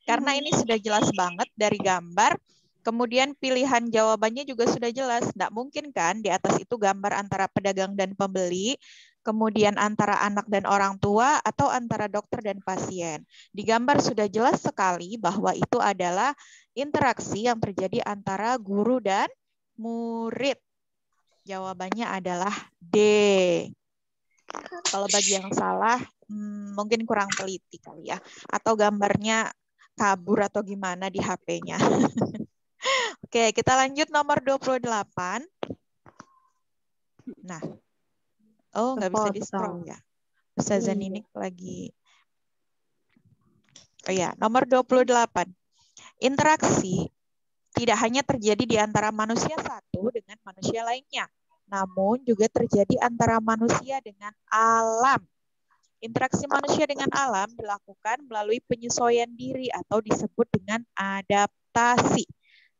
Karena ini sudah jelas banget dari gambar, kemudian pilihan jawabannya juga sudah jelas. Nggak mungkin kan di atas itu gambar antara pedagang dan pembeli, kemudian antara anak dan orang tua, atau antara dokter dan pasien. Di gambar sudah jelas sekali bahwa itu adalah interaksi yang terjadi antara guru dan murid. Jawabannya adalah D. Kalau bagi yang salah, mungkin kurang teliti kali ya. Atau gambarnya kabur atau gimana di HP-nya. Oke, kita lanjut nomor 28. Nah, oh, nggak bisa di-scroll ya. Ustazah Ninik lagi. Oh ya, nomor 28. Interaksi tidak hanya terjadi di antara manusia satu dengan manusia lainnya, namun juga terjadi antara manusia dengan alam. Interaksi manusia dengan alam dilakukan melalui penyesuaian diri atau disebut dengan adaptasi.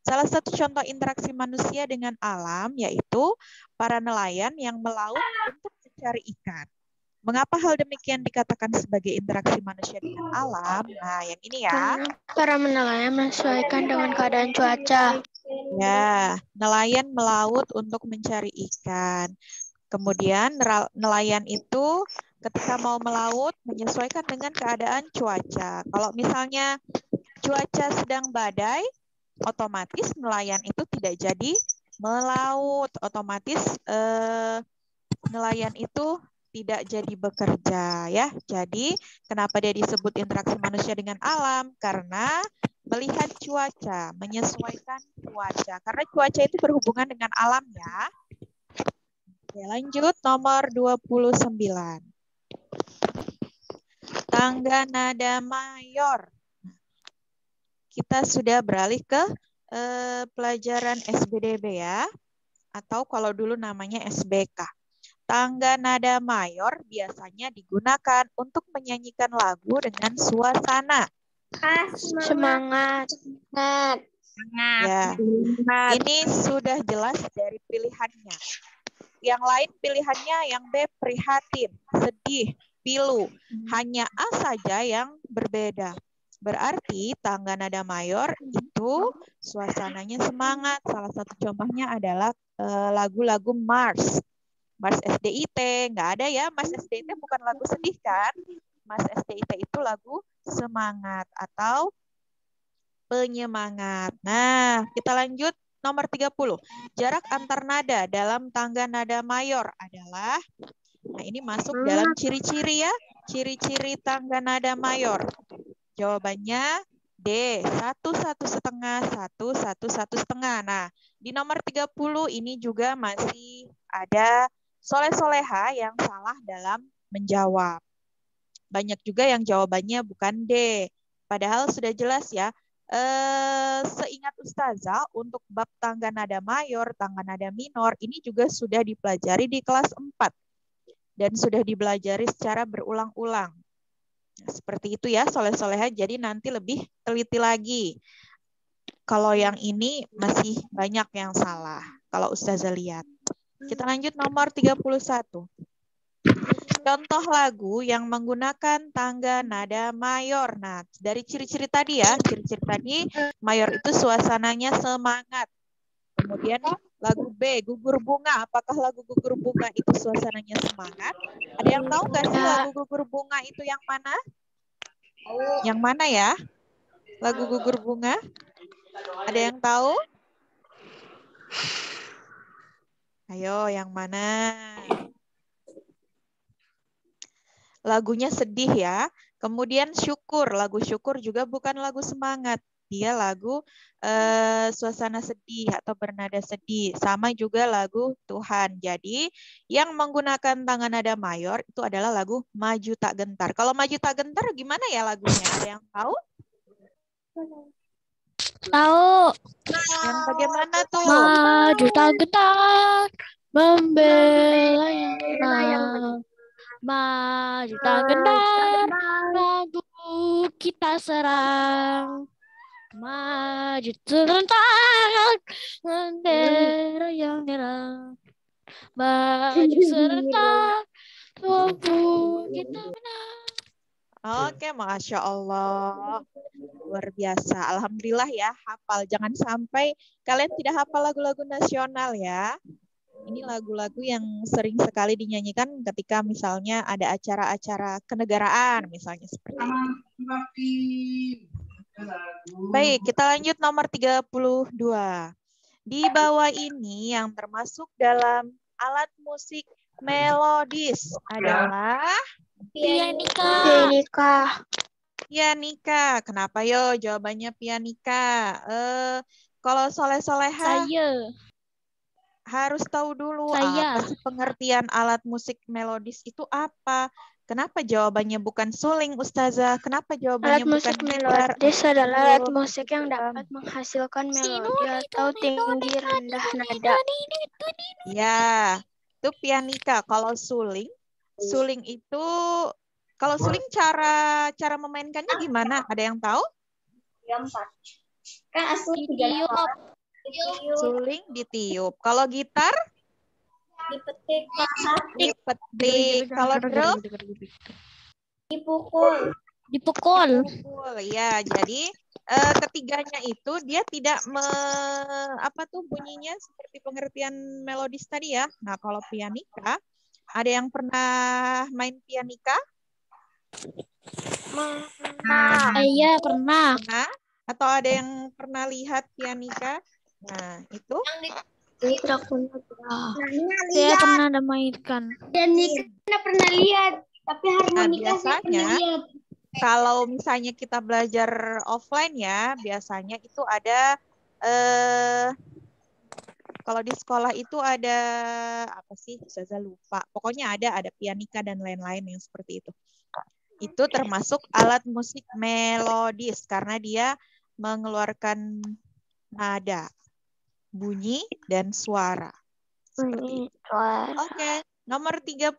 Salah satu contoh interaksi manusia dengan alam yaitu para nelayan yang melaut untuk mencari ikan. Mengapa hal demikian dikatakan sebagai interaksi manusia dengan alam? Nah, yang ini ya. Para nelayan menyesuaikan dengan keadaan cuaca. Ya, nelayan melaut untuk mencari ikan. Kemudian nelayan itu ketika mau melaut menyesuaikan dengan keadaan cuaca. Kalau misalnya cuaca sedang badai, otomatis nelayan itu tidak jadi melaut, otomatis nelayan itu tidak jadi bekerja ya. Jadi kenapa dia disebut interaksi manusia dengan alam? Karena melihat cuaca, menyesuaikan cuaca. Karena cuaca itu berhubungan dengan alam ya. Oke, lanjut nomor 29. Tangga nada mayor. Kita sudah beralih ke pelajaran SBDB ya. Atau kalau dulu namanya SBK. Tangga nada mayor biasanya digunakan untuk menyanyikan lagu dengan suasana. Semangat. Ya, ini sudah jelas dari pilihannya. Yang lain pilihannya yang B, prihatin, sedih, pilu. Hanya A saja yang berbeda. Berarti tangga nada mayor itu suasananya semangat. Salah satu contohnya adalah lagu-lagu Mars. Mars SDIT. Nggak ada ya, Mars SDIT bukan lagu sedih kan? Mars SDIT itu lagu semangat atau penyemangat. Nah, kita lanjut nomor 30. Jarak antar nada dalam tangga nada mayor adalah, nah ini masuk dalam ciri-ciri ya. Ciri-ciri tangga nada mayor. Jawabannya D, 1,1,5, 1,1,1,5. Nah, di nomor 30 ini juga masih ada soleh-soleha yang salah dalam menjawab. Banyak juga yang jawabannya bukan D. Padahal sudah jelas ya. Seingat Ustazah, untuk bab tangga nada mayor, tangga nada minor, ini juga sudah dipelajari di kelas 4. Dan sudah dipelajari secara berulang-ulang. Nah, seperti itu ya, soleh-soleha. Jadi nanti lebih teliti lagi. Kalau yang ini masih banyak yang salah. Kalau Ustazah lihat. Kita lanjut nomor 31. Contoh lagu yang menggunakan tangga nada mayor. Nah, dari ciri-ciri tadi ya. Ciri-ciri tadi, mayor itu suasananya semangat. Kemudian lagu B, gugur bunga. Apakah lagu gugur bunga itu suasananya semangat? Ada yang tahu nggak sih lagu gugur bunga itu yang mana? Yang mana ya? Lagu gugur bunga? Ada yang tahu? Ayo, yang mana? Lagunya sedih ya. Kemudian syukur. Lagu syukur juga bukan lagu semangat. Dia lagu suasana sedih atau bernada sedih. Sama juga lagu Tuhan. Jadi yang menggunakan tangga nada mayor itu adalah lagu Maju Tak Gentar. Kalau Maju Tak Gentar gimana ya lagunya? Ada yang tahu? Tahu. Yang bagaimana tuh? Maju tak gentar, membela yang menang. Maju tak gentar, lagu kita serang. Maju serentak, bendera yang merah. Maju serentak, lagu kita menang. Oke, Masya Allah. Luar biasa. Alhamdulillah ya, hafal. Jangan sampai kalian tidak hafal lagu-lagu nasional ya. Ini lagu-lagu yang sering sekali dinyanyikan ketika misalnya ada acara-acara kenegaraan, misalnya seperti itu. Baik, kita lanjut nomor 32. Di bawah ini yang termasuk dalam alat musik melodis adalah Pianika. pianika. Kenapa yo jawabannya pianika? Kalau soleh-soleha Saya. harus tahu dulu apa sih pengertian alat musik melodis itu apa? Kenapa jawabannya bukan suling, Ustazah? Kenapa jawabannya Alat musik bukan gitar? melodis adalah alat musik yang dapat menghasilkan melodi atau tinggi rendah nada. Ya, itu pianika. Kalau suling itu, kalau suling cara memainkannya gimana? Ada yang tahu? Kan asli tiga Suling ditiup. Kalau gitar? dipetik, Dipetik. Kalau drum? dipukul. Dipukul. Ya, jadi ketiganya itu dia tidak bunyinya seperti pengertian melodis tadi ya. Nah, kalau pianika, ada yang pernah main pianika? Iya, pernah. Atau ada yang pernah lihat pianika? Nah, itu Saya pernah ada mainkan. Dan Nika pernah lihat, tapi harmonika saya pernah biasanya lihat. kalau misalnya kita belajar offline ya, biasanya itu ada kalau di sekolah itu ada apa sih? Saya lupa. Pokoknya ada pianika dan lain-lain yang seperti itu. Itu termasuk alat musik melodis karena dia mengeluarkan nada, bunyi dan suara. Seperti itu. Oke, nomor 33.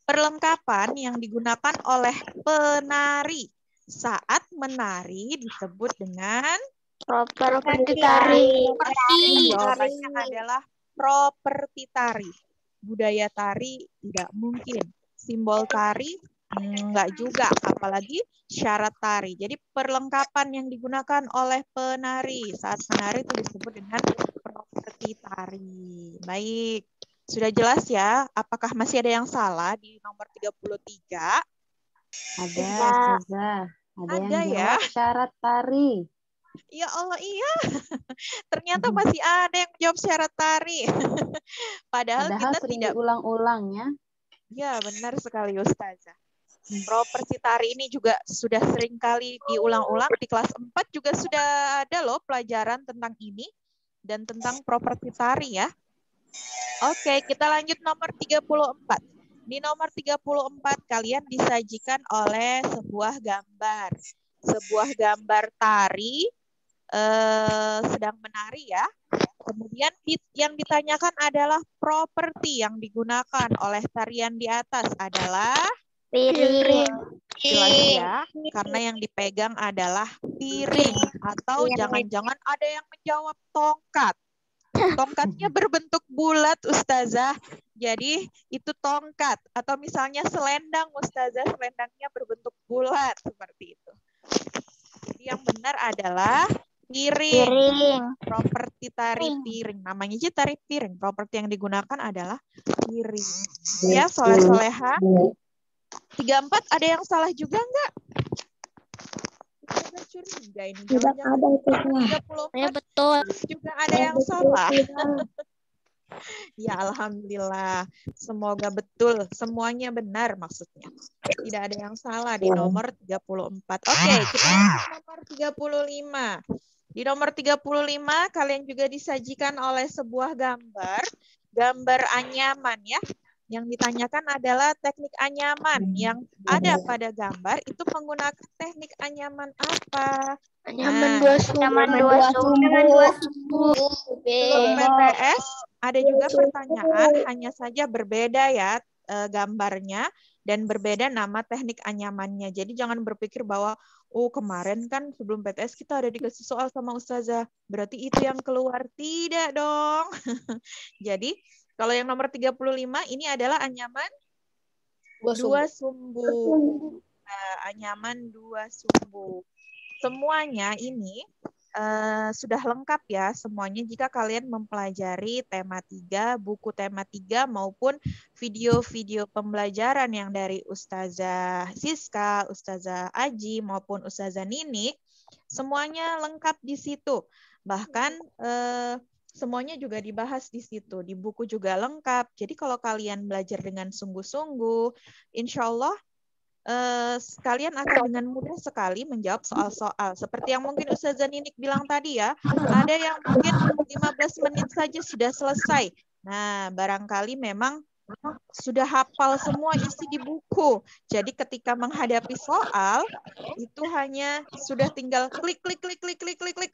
Perlengkapan yang digunakan oleh penari saat menari disebut dengan Properti tari. jawabannya adalah properti tari. Budaya tari tidak mungkin. Simbol tari enggak juga, apalagi syarat tari. Jadi perlengkapan yang digunakan oleh penari saat menari itu disebut dengan properti tari. Baik. Sudah jelas ya? Apakah masih ada yang salah di nomor 33? Ada, Ustazah. Ada yang ya? jawab syarat tari. Ya Allah, iya. Ternyata masih ada yang jawab syarat tari. Padahal kita sering tidak diulang-ulang ya. Ya, benar sekali Ustazah. Properti tari ini juga sudah sering kali diulang-ulang. Di kelas 4 juga sudah ada loh pelajaran tentang ini dan tentang properti tari ya. Oke, kita lanjut nomor 34. Di nomor 34 kalian disajikan oleh sebuah gambar. Sebuah gambar tari sedang menari ya. Kemudian yang ditanyakan adalah properti yang digunakan oleh tarian di atas adalah Piring. jelas ya, karena yang dipegang adalah piring atau jangan-jangan ada yang menjawab tongkat. Tongkatnya berbentuk bulat, Ustazah. Jadi itu tongkat. Atau misalnya selendang, Ustazah. Selendangnya berbentuk bulat. Seperti itu. Jadi yang benar adalah piring. Properti tari piring. Namanya aja tari piring. Properti yang digunakan adalah piring. Ya, soleh-soleha. 34 ada yang salah juga enggak? Curiga ini. Tidak ada itu. Ya betul. Juga ada yang salah. Ya, alhamdulillah. Semoga betul. Semuanya benar maksudnya. Tidak ada yang salah di nomor 34. Oke, kita lihat nomor 35. Di nomor 35 kalian juga disajikan oleh sebuah gambar. Gambar anyaman ya. Yang ditanyakan adalah teknik anyaman yang ada pada gambar itu menggunakan teknik anyaman apa? Anyaman dua sumbu. PTS ada juga pertanyaan, hanya saja berbeda ya gambarnya dan berbeda nama teknik anyamannya. Jadi jangan berpikir bahwa oh kemarin kan sebelum PTS kita ada dikasih soal sama Ustazah, berarti itu yang keluar. Tidak dong. Jadi kalau yang nomor 35 ini adalah anyaman dua sumbu. Anyaman dua sumbu. Semuanya ini sudah lengkap ya semuanya jika kalian mempelajari tema 3, buku tema 3 maupun video-video pembelajaran yang dari Ustazah Siska, Ustazah Aji maupun Ustazah Ninik, semuanya lengkap di situ. Bahkan semuanya juga dibahas di situ, di buku juga lengkap. Jadi kalau kalian belajar dengan sungguh-sungguh, insya Allah kalian akan dengan mudah sekali menjawab soal-soal. Seperti yang mungkin Ustazah Ninik bilang tadi ya, ada yang mungkin 15 menit saja sudah selesai. Nah, barangkali memang sudah hafal semua isi di buku. Jadi ketika menghadapi soal, itu hanya sudah tinggal klik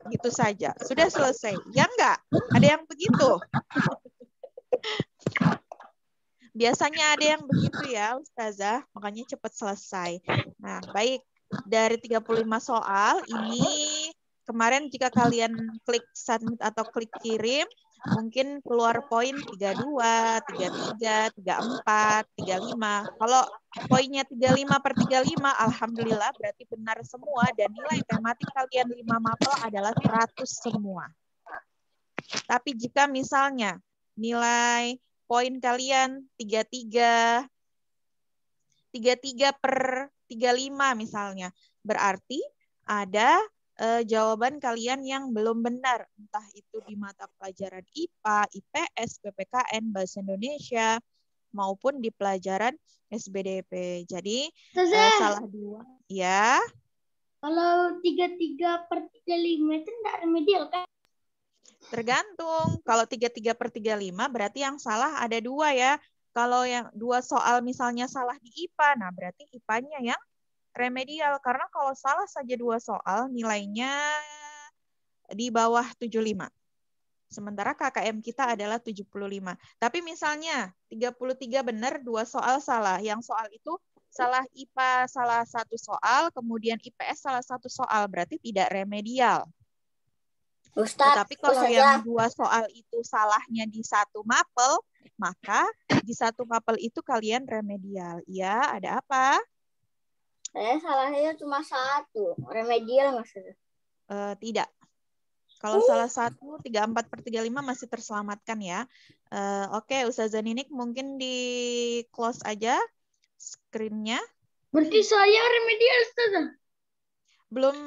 gitu saja. Sudah selesai. Ya enggak? Ada yang begitu? Biasanya ada yang begitu ya, Ustazah. Makanya cepat selesai. Nah, baik. Dari 35 soal, ini kemarin jika kalian klik submit atau klik kirim, mungkin keluar poin 32, 33, 34, 35. Kalau poinnya 35/35, alhamdulillah berarti benar semua dan nilai tematik kalian 5 mapel adalah 100 semua. Tapi jika misalnya nilai poin kalian 33/35 misalnya, berarti ada jawaban kalian yang belum benar, entah itu di mata pelajaran IPA, IPS, PPKN, Bahasa Indonesia, maupun di pelajaran SBDP. Jadi salah 2. Ya. Kalau 33/35 itu enggak remedial kan? Tergantung. Kalau 33/35 berarti yang salah ada 2 ya. Kalau yang 2 soal misalnya salah di IPA, nah berarti IPA-nya yang remedial. Karena kalau salah saja 2 soal nilainya di bawah 75. Sementara KKM kita adalah 75. Tapi misalnya 33 benar, 2 soal salah. Yang soal itu salah IPA salah 1 soal, kemudian IPS salah 1 soal. Berarti tidak remedial. Ustadz, Tetapi kalau yang 2 soal itu salahnya di 1 mapel, maka di 1 mapel itu kalian remedial. Ya, ada apa? saya salahnya cuma 1. Remedial maksudnya. Tidak. Kalau salah 1, 34/35 masih terselamatkan ya. Oke, Ustazah Ninik mungkin di close aja screen-nya. Berarti saya remedial, Ustazah. Belum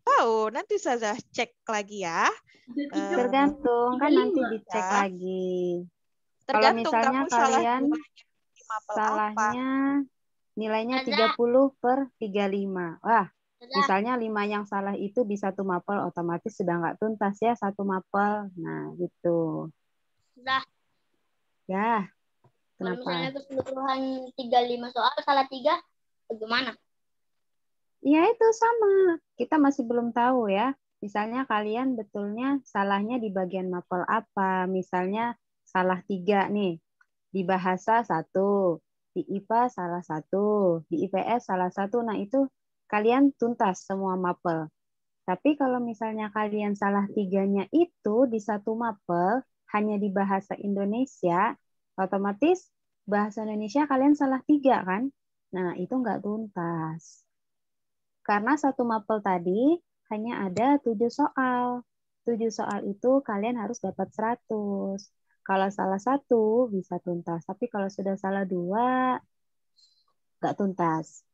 tahu, nanti Ustazah cek lagi ya. Tergantung, kan nanti dicek ya. lagi. Kalau Tergantung misalnya kamu salah kalian di mapel apa. salahnya nilainya 30/35. Wah, misalnya 5 yang salah itu di 1 mapel, otomatis sudah nggak tuntas ya 1 mapel. Nah, gitu. Sudah. Ya, Kalau kenapa? misalnya keseluruhan 35 soal, salah 3, bagaimana? Ya, itu sama. Kita masih belum tahu ya. Misalnya kalian betulnya salahnya di bagian mapel apa. Misalnya salah 3 nih. Di bahasa 1. Di IPA salah 1. Di IPS salah 1. Nah, itu kalian tuntas semua mapel. Tapi kalau misalnya kalian salah 3-nya itu di 1 mapel, hanya di bahasa Indonesia, otomatis bahasa Indonesia kalian salah 3 kan? Nah, itu nggak tuntas. Karena 1 mapel tadi hanya ada 7 soal. 7 soal itu kalian harus dapat 100. Kalau salah 1 bisa tuntas. Tapi kalau sudah salah 2, nggak tuntas.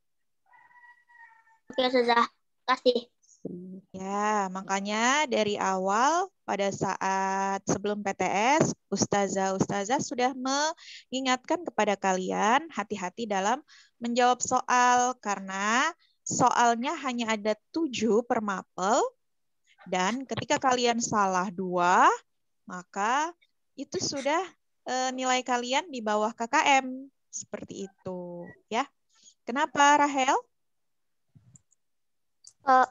Oke, sudah. Kasih. Ya, makanya dari awal pada saat sebelum PTS, Ustazah sudah mengingatkan kepada kalian hati-hati dalam menjawab soal karena soalnya hanya ada 7 per mapel dan ketika kalian salah 2, maka itu sudah nilai kalian di bawah KKM. Seperti itu. Ya. Kenapa, Rahel?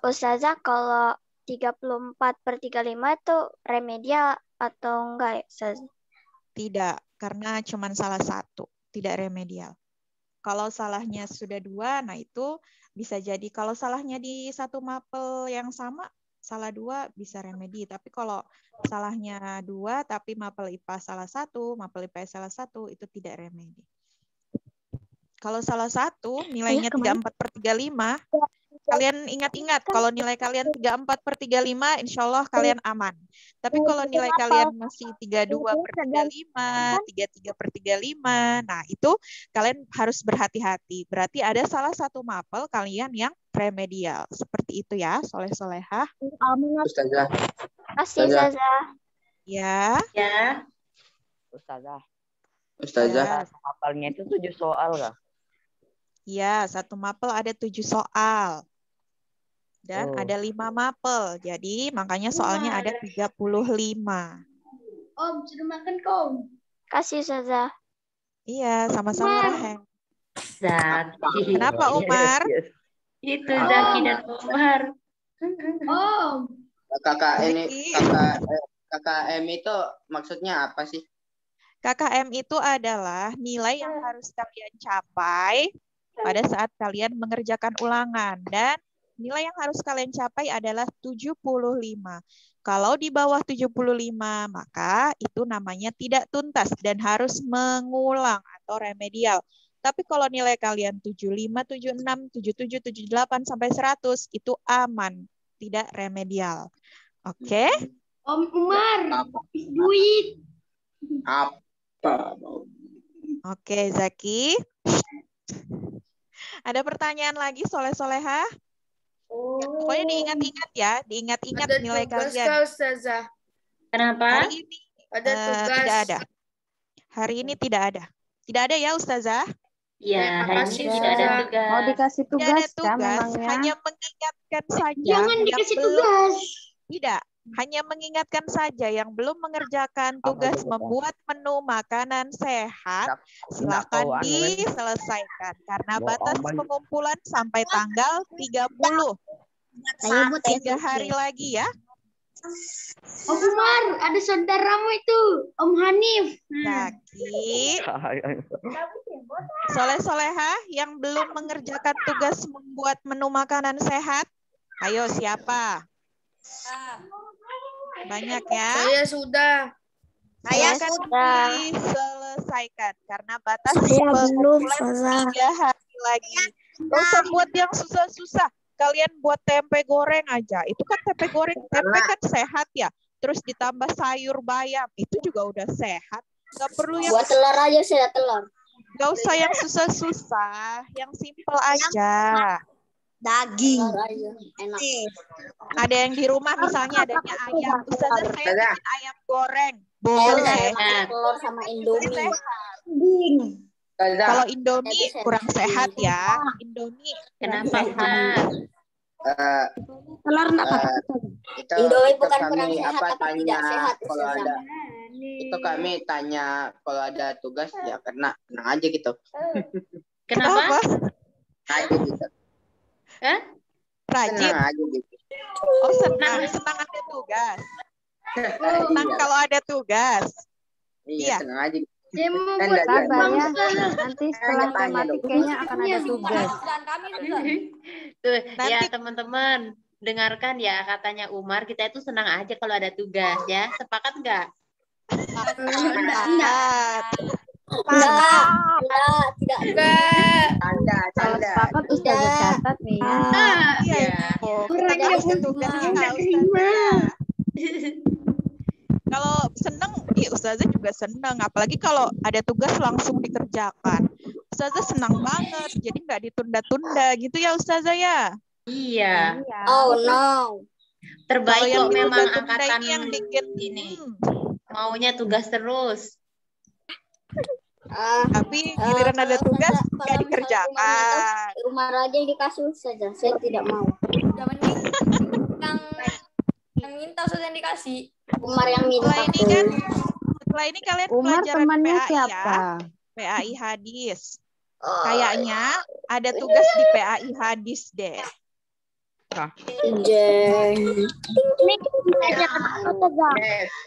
Ustazah, kalau 34/35 itu remedial atau enggak ya, Ustazah? Tidak, karena cuma salah 1, tidak remedial. Kalau salahnya sudah 2, nah itu bisa jadi kalau salahnya di 1 mapel yang sama, salah 2 bisa remedi. Tapi kalau salahnya 2, tapi mapel IPA salah 1, mapel IPS salah 1, itu tidak remedi. Kalau salah 1, nilainya 34/35, kalian ingat-ingat, kalau nilai kalian 34/35, insya Allah kalian aman. Tapi kalau nilai kalian masih 32/35, 33/35, nah itu kalian harus berhati-hati. Berarti ada salah 1 mapel kalian yang remedial. Seperti itu ya, soleh-solehah. Ustazah. Kasih, Ustazah. Ya. Ya. Ustazah. Ustazah. Mapelnya itu 7 soal kah? Ya, 1 mapel ada 7 soal. Dan ada 5 mapel. Jadi makanya soalnya ada 35. Om, sudah makan kau? Kasih, Ustazah. Iya, sama-sama Rahel. Zaki. Kenapa Umar? Itu Zaki dan Umar. Om. KKM itu maksudnya apa sih? KKM itu adalah nilai yang harus kalian capai pada saat kalian mengerjakan ulangan. Dan nilai yang harus kalian capai adalah 75. Kalau di bawah 75, maka itu namanya tidak tuntas dan harus mengulang atau remedial. Tapi kalau nilai kalian 75, 76, 77, 78, sampai 100, itu aman. Tidak remedial. Oke? Om Umar, duit. Apa? Oke, Zaki. Ada pertanyaan lagi, soleh-soleha? Ya, pokoknya diingat-ingat ya, diingat-ingat Ada nilai tugas kalian. kah, Ustazah? Kenapa? Hari ini Ada tugas. tidak ada. Hari ini tidak ada. Tidak ada ya, Ustazah? Ya, hari ini Makasih, tidak ada Ustazah. tugas. Mau dikasih Tidak ada tugas kah tugas, memangnya? hanya mengingatkan saja Jangan yang dikasih belum. tugas. Tidak, hanya mengingatkan saja yang belum mengerjakan tugas membuat menu makanan sehat, silakan diselesaikan karena batas pengumpulan sampai tanggal 30. 3 hari lagi ya. Om Umar, ada saudaramu itu, Om Hanif. Zaki, Soleh-soleha yang belum mengerjakan tugas membuat menu makanan sehat. Ayo siapa? Banyak ya. Saya sudah. Silakan diselesaikan karena batas pengumpulan 3 hari lagi. Gak usah buat yang susah-susah. Kalian buat tempe goreng aja. Itu kan tempe goreng, tempe kan sehat ya. Terus ditambah sayur bayam, itu juga udah sehat. Gak perlu yang Buat telur aja saya telur. gak usah yang susah-susah, yang simple aja. Daging. Telur aja, enak. Ada yang di rumah misalnya adanya ayam, Ustazah saya bikin ayam goreng. Saya Boleh. makan telur sama Indomie. Sehat. Ustazah, Kalau Indomie kurang sehat ya. Indomie kurang Kenapa, sehat. eh, Telur enggak itu Indomie bukan kurang kami sehat apa tapi tidak tanya sehat. kalau Ustazah. ada itu kami tanya kalau ada tugas ya karena tenang aja gitu. Kenapa? Aja gitu. Hah? Rajin. Tenang aja gitu. Oh senang ada tugas. Senang Iya. kalau ada tugas. Iya. Iya, tenang aja. Saya mau Kan buat enggak Sabar ya. Ustazah. Nanti setelah Tanya tematik dong. kayaknya akan ada tugas. Tuh, Nanti- ya teman-teman, dengarkan ya katanya Umar, kita itu senang aja kalau ada tugas ya. Sepakat nggak? Sepakat. Tidak. Enggak. Tanda, Kalau tanda. sepakat Ustazah catat nih ya. Iya. Ya. Oh, kita kasih tugasnya Ustazah. Kalau seneng, ya Ustazah juga seneng. Apalagi kalau ada tugas langsung dikerjakan. Ustazah senang banget. Jadi nggak ditunda-tunda gitu ya Ustazah ya. Iya. Iya. Oh no. Terbaik Kalau yang kok memang ditunda-tunda angkatan ini yang bikin ini. Maunya tugas terus. Tapi giliran ada kalau tugas Ustazah, nggak kalau dikerjakan. Rumah aja yang dikasih saja. Saya tidak mau. Udah mending yang minta sudah dikasih. Umar yang minta. Setelah ini kalian Umar pelajaran temannya PAI siapa? ya. PAI hadis. Kayaknya ada tugas di PAI hadis deh.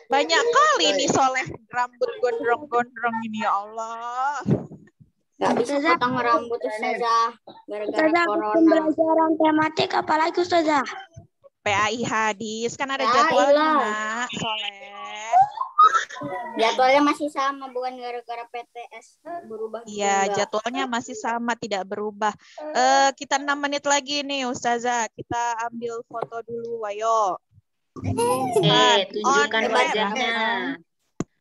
Banyak kali nih Soleh rambut gondrong-gondrong ini ya Allah. Gak bisa potong rambut Ustazah. Gara-gara corona. Pembelajaran tematik apalagi Ustazah? PAI hadis kan ada Ya, jadwalnya ilah. Nak, Soleh. Jadwalnya masih sama, bukan gara-gara PTS berubah. Iya, juga. jadwalnya masih sama, tidak berubah. Kita 6 menit lagi nih, Ustazah. Kita ambil foto dulu, ayo. Tunjukkan On wajahnya.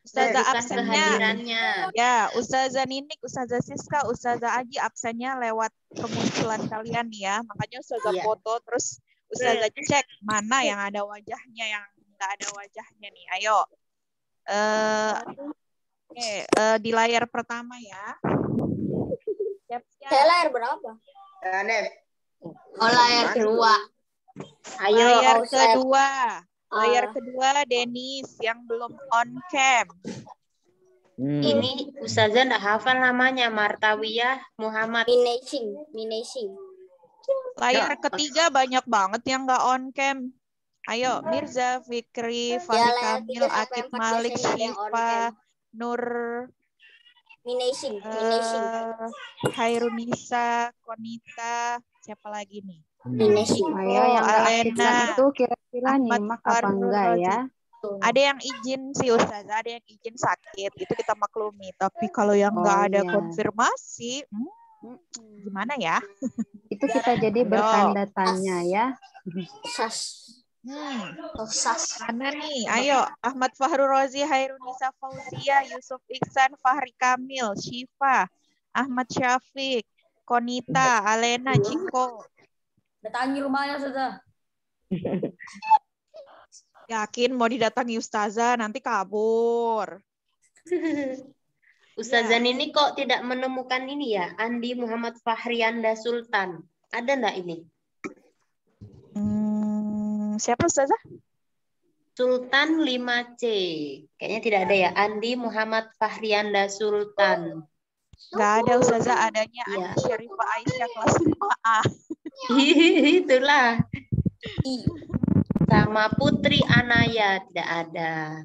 Ustazah Tunjukkan absennya. kehadirannya. Ya, Ustazah Ninik, Ustazah Siska, Ustazah Aji absennya lewat kemunculan kalian nih ya. Makanya Ustazah Iya. foto, terus Ustazah cek mana yang ada wajahnya, yang nggak ada wajahnya nih. Ayo. Oke, di layar pertama ya. Siap-siap. Saya layar berapa? Nef. Oh, layar kedua. Ayo. Layar Oh, saya- kedua. Layar kedua Denis yang belum on cam. Ini Ustazah nggak hafal namanya, Martawiyah Muhammad. Minasing. Layar ketiga banyak banget yang nggak on cam. Ayo, Mirza, Fikri, Fahri layar Kamil, 3 sampai Akib 4 Malik, biasanya ada yang on Syifa, cam. Nur, Minasing. Hairunisa, Konita, siapa lagi nih? Minasing. Ayo yang nggak Alena, aktifkan itu kira-kira Ahmad nyimak apa Farul enggak ya? Ada yang izin sih Ustazah, ada yang izin sakit, itu kita maklumi. Tapi kalau yang nggak Oh, ada iya. konfirmasi, gimana ya? Itu kita jadi bertanda tanya ya. Sas. Mana nih? Ayo, Ahmad Fahrul Rozi, Hairunisa Fauzia, Yusuf Iksan, Fahri Kamil, Syifa, Ahmad Syafiq, Konita, Alena, Ciko. Datangi rumahnya sudah. Yakin mau didatangi Ustazah, nanti kabur. Ustazah Ya. ini kok tidak menemukan ini ya, Andi Muhammad Fahrianda Sultan. Ada enggak ini? Siapa Ustazah? Sultan 5C. Kayaknya tidak ada ya, Andi Muhammad Fahrianda Sultan. Nggak ada Ustazah, adanya Iya. Andi Syarifah Aisyah kelas 5A. Itulah. Sama Putri Anaya tidak ada.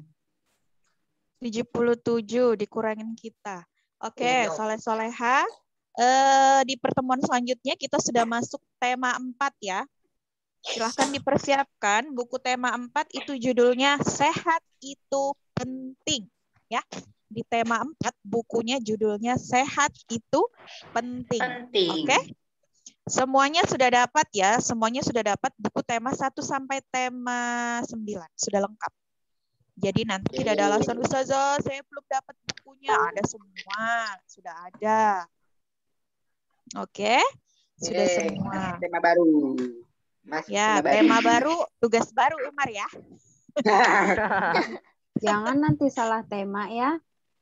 77 dikurangin kita. Oke, soleh-soleha. Di pertemuan selanjutnya kita sudah masuk tema 4 ya. Silahkan dipersiapkan. Buku tema 4 itu judulnya Sehat Itu Penting. Ya, di tema 4 bukunya judulnya Sehat Itu Penting. Oke? Semuanya sudah dapat ya. Semuanya sudah dapat buku tema 1 sampai tema 9. Sudah lengkap. Jadi nanti tidak ada alasan Ustazah, saya belum dapat bukunya. Ada semua, sudah ada. Oke, sudah semua. Tema baru. Ya, tema baru, tugas baru Umar ya. Jangan nanti salah tema ya.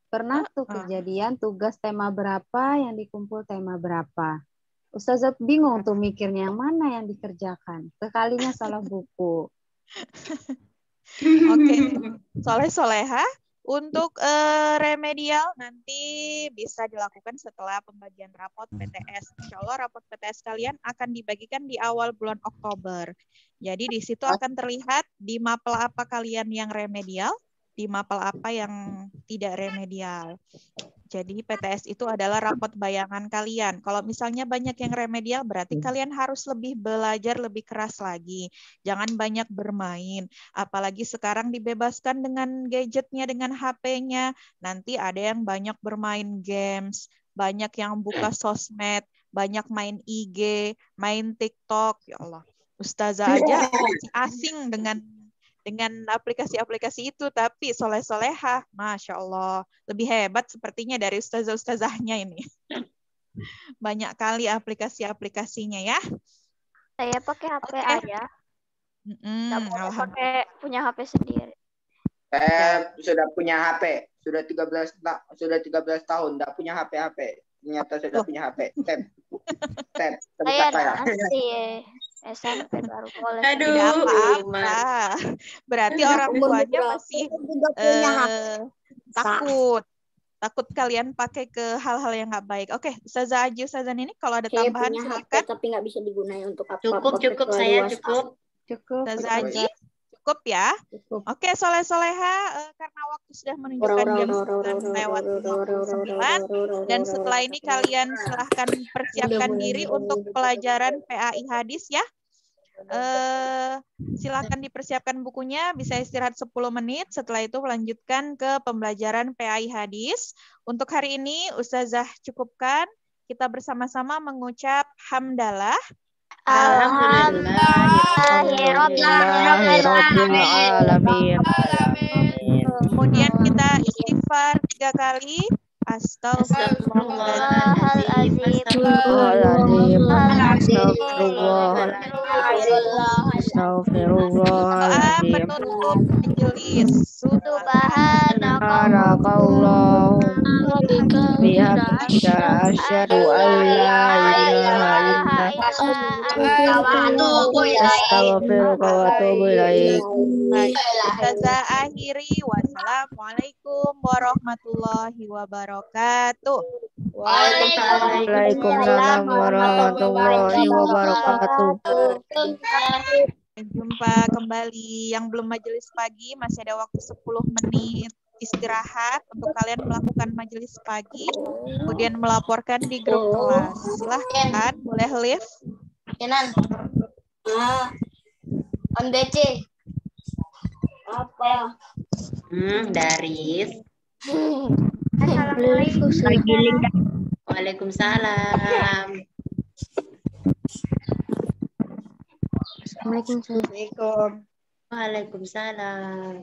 Pernah tuh kejadian tugas tema berapa yang dikumpul tema berapa. Ustazah bingung tuh mikirnya yang mana yang dikerjakan. Sekalinya salah buku. Oke, soleh-soleha. Untuk remedial nanti bisa dilakukan setelah pembagian rapot PTS. Insya Allah rapot PTS kalian akan dibagikan di awal bulan Oktober. Jadi di situ akan terlihat di mapel apa kalian yang remedial, di mapel apa yang tidak remedial. Jadi PTS itu adalah rapot bayangan kalian. Kalau misalnya banyak yang remedial, berarti kalian harus lebih belajar lebih keras lagi. Jangan banyak bermain. Apalagi sekarang dibebaskan dengan gadgetnya, dengan HP-nya. Nanti ada yang banyak bermain games, banyak yang buka sosmed, banyak main IG, main TikTok. Ya Allah, Ustazah aja masih asing dengan aplikasi-aplikasi itu, tapi soleh-solehah, Masya Allah, lebih hebat sepertinya dari ustazah-ustazahnya ini. Banyak kali aplikasi-aplikasinya ya. Saya pakai HP aja. Nggak boleh pakai punya HP sendiri. Saya sudah punya HP, sudah 13 tahun, tidak punya HP. Ternyata sudah punya HP. Tab. Saya nanti SMP baru boleh. Tidak apa-apa. Berarti orang tuanya masih takut kalian pakai ke hal-hal yang nggak baik. Oke, Ustazah Aji, Ustazah ini kalau ada tambahan silakan. Tapi nggak bisa digunakan untuk apa? Cukup saya cukup. Ustazah Aji, cukup ya. Oke, soleh-soleha, karena waktu sudah menunjukkan jam 9:59 dan setelah ini kalian silahkan persiapkan diri untuk pelajaran PAI hadis ya. Silakan dipersiapkan bukunya, bisa istirahat 10 menit, setelah itu melanjutkan ke pembelajaran PAI hadis. Untuk hari ini Ustazah cukupkan, kita bersama-sama mengucap hamdalah. Alhamdulillahirobbilalamin. Kemudian kita istighfar 3 kali. Astagfirullahaladzim. Astagfirullahaladzim. Penutup majelis. Subhanakallahumma bihamdika asyhadu an la ilaha illa anta astaghfiruka wa atubu ilaik. Ustazah akhiri, wassalamualaikum warahmatullahi wabarakatuh. Waalaikumsalam warahmatullahi wabarakatuh. Jumpa kembali. Yang belum majelis pagi masih ada waktu 10 menit istirahat untuk kalian melakukan majelis pagi, kemudian melaporkan di grup kelas. Silahkan, boleh live. Kenan. On DC. Apa? Daris. Assalamualaikum. Waalaikumsalam. Assalamualaikum. Waalaikumsalam.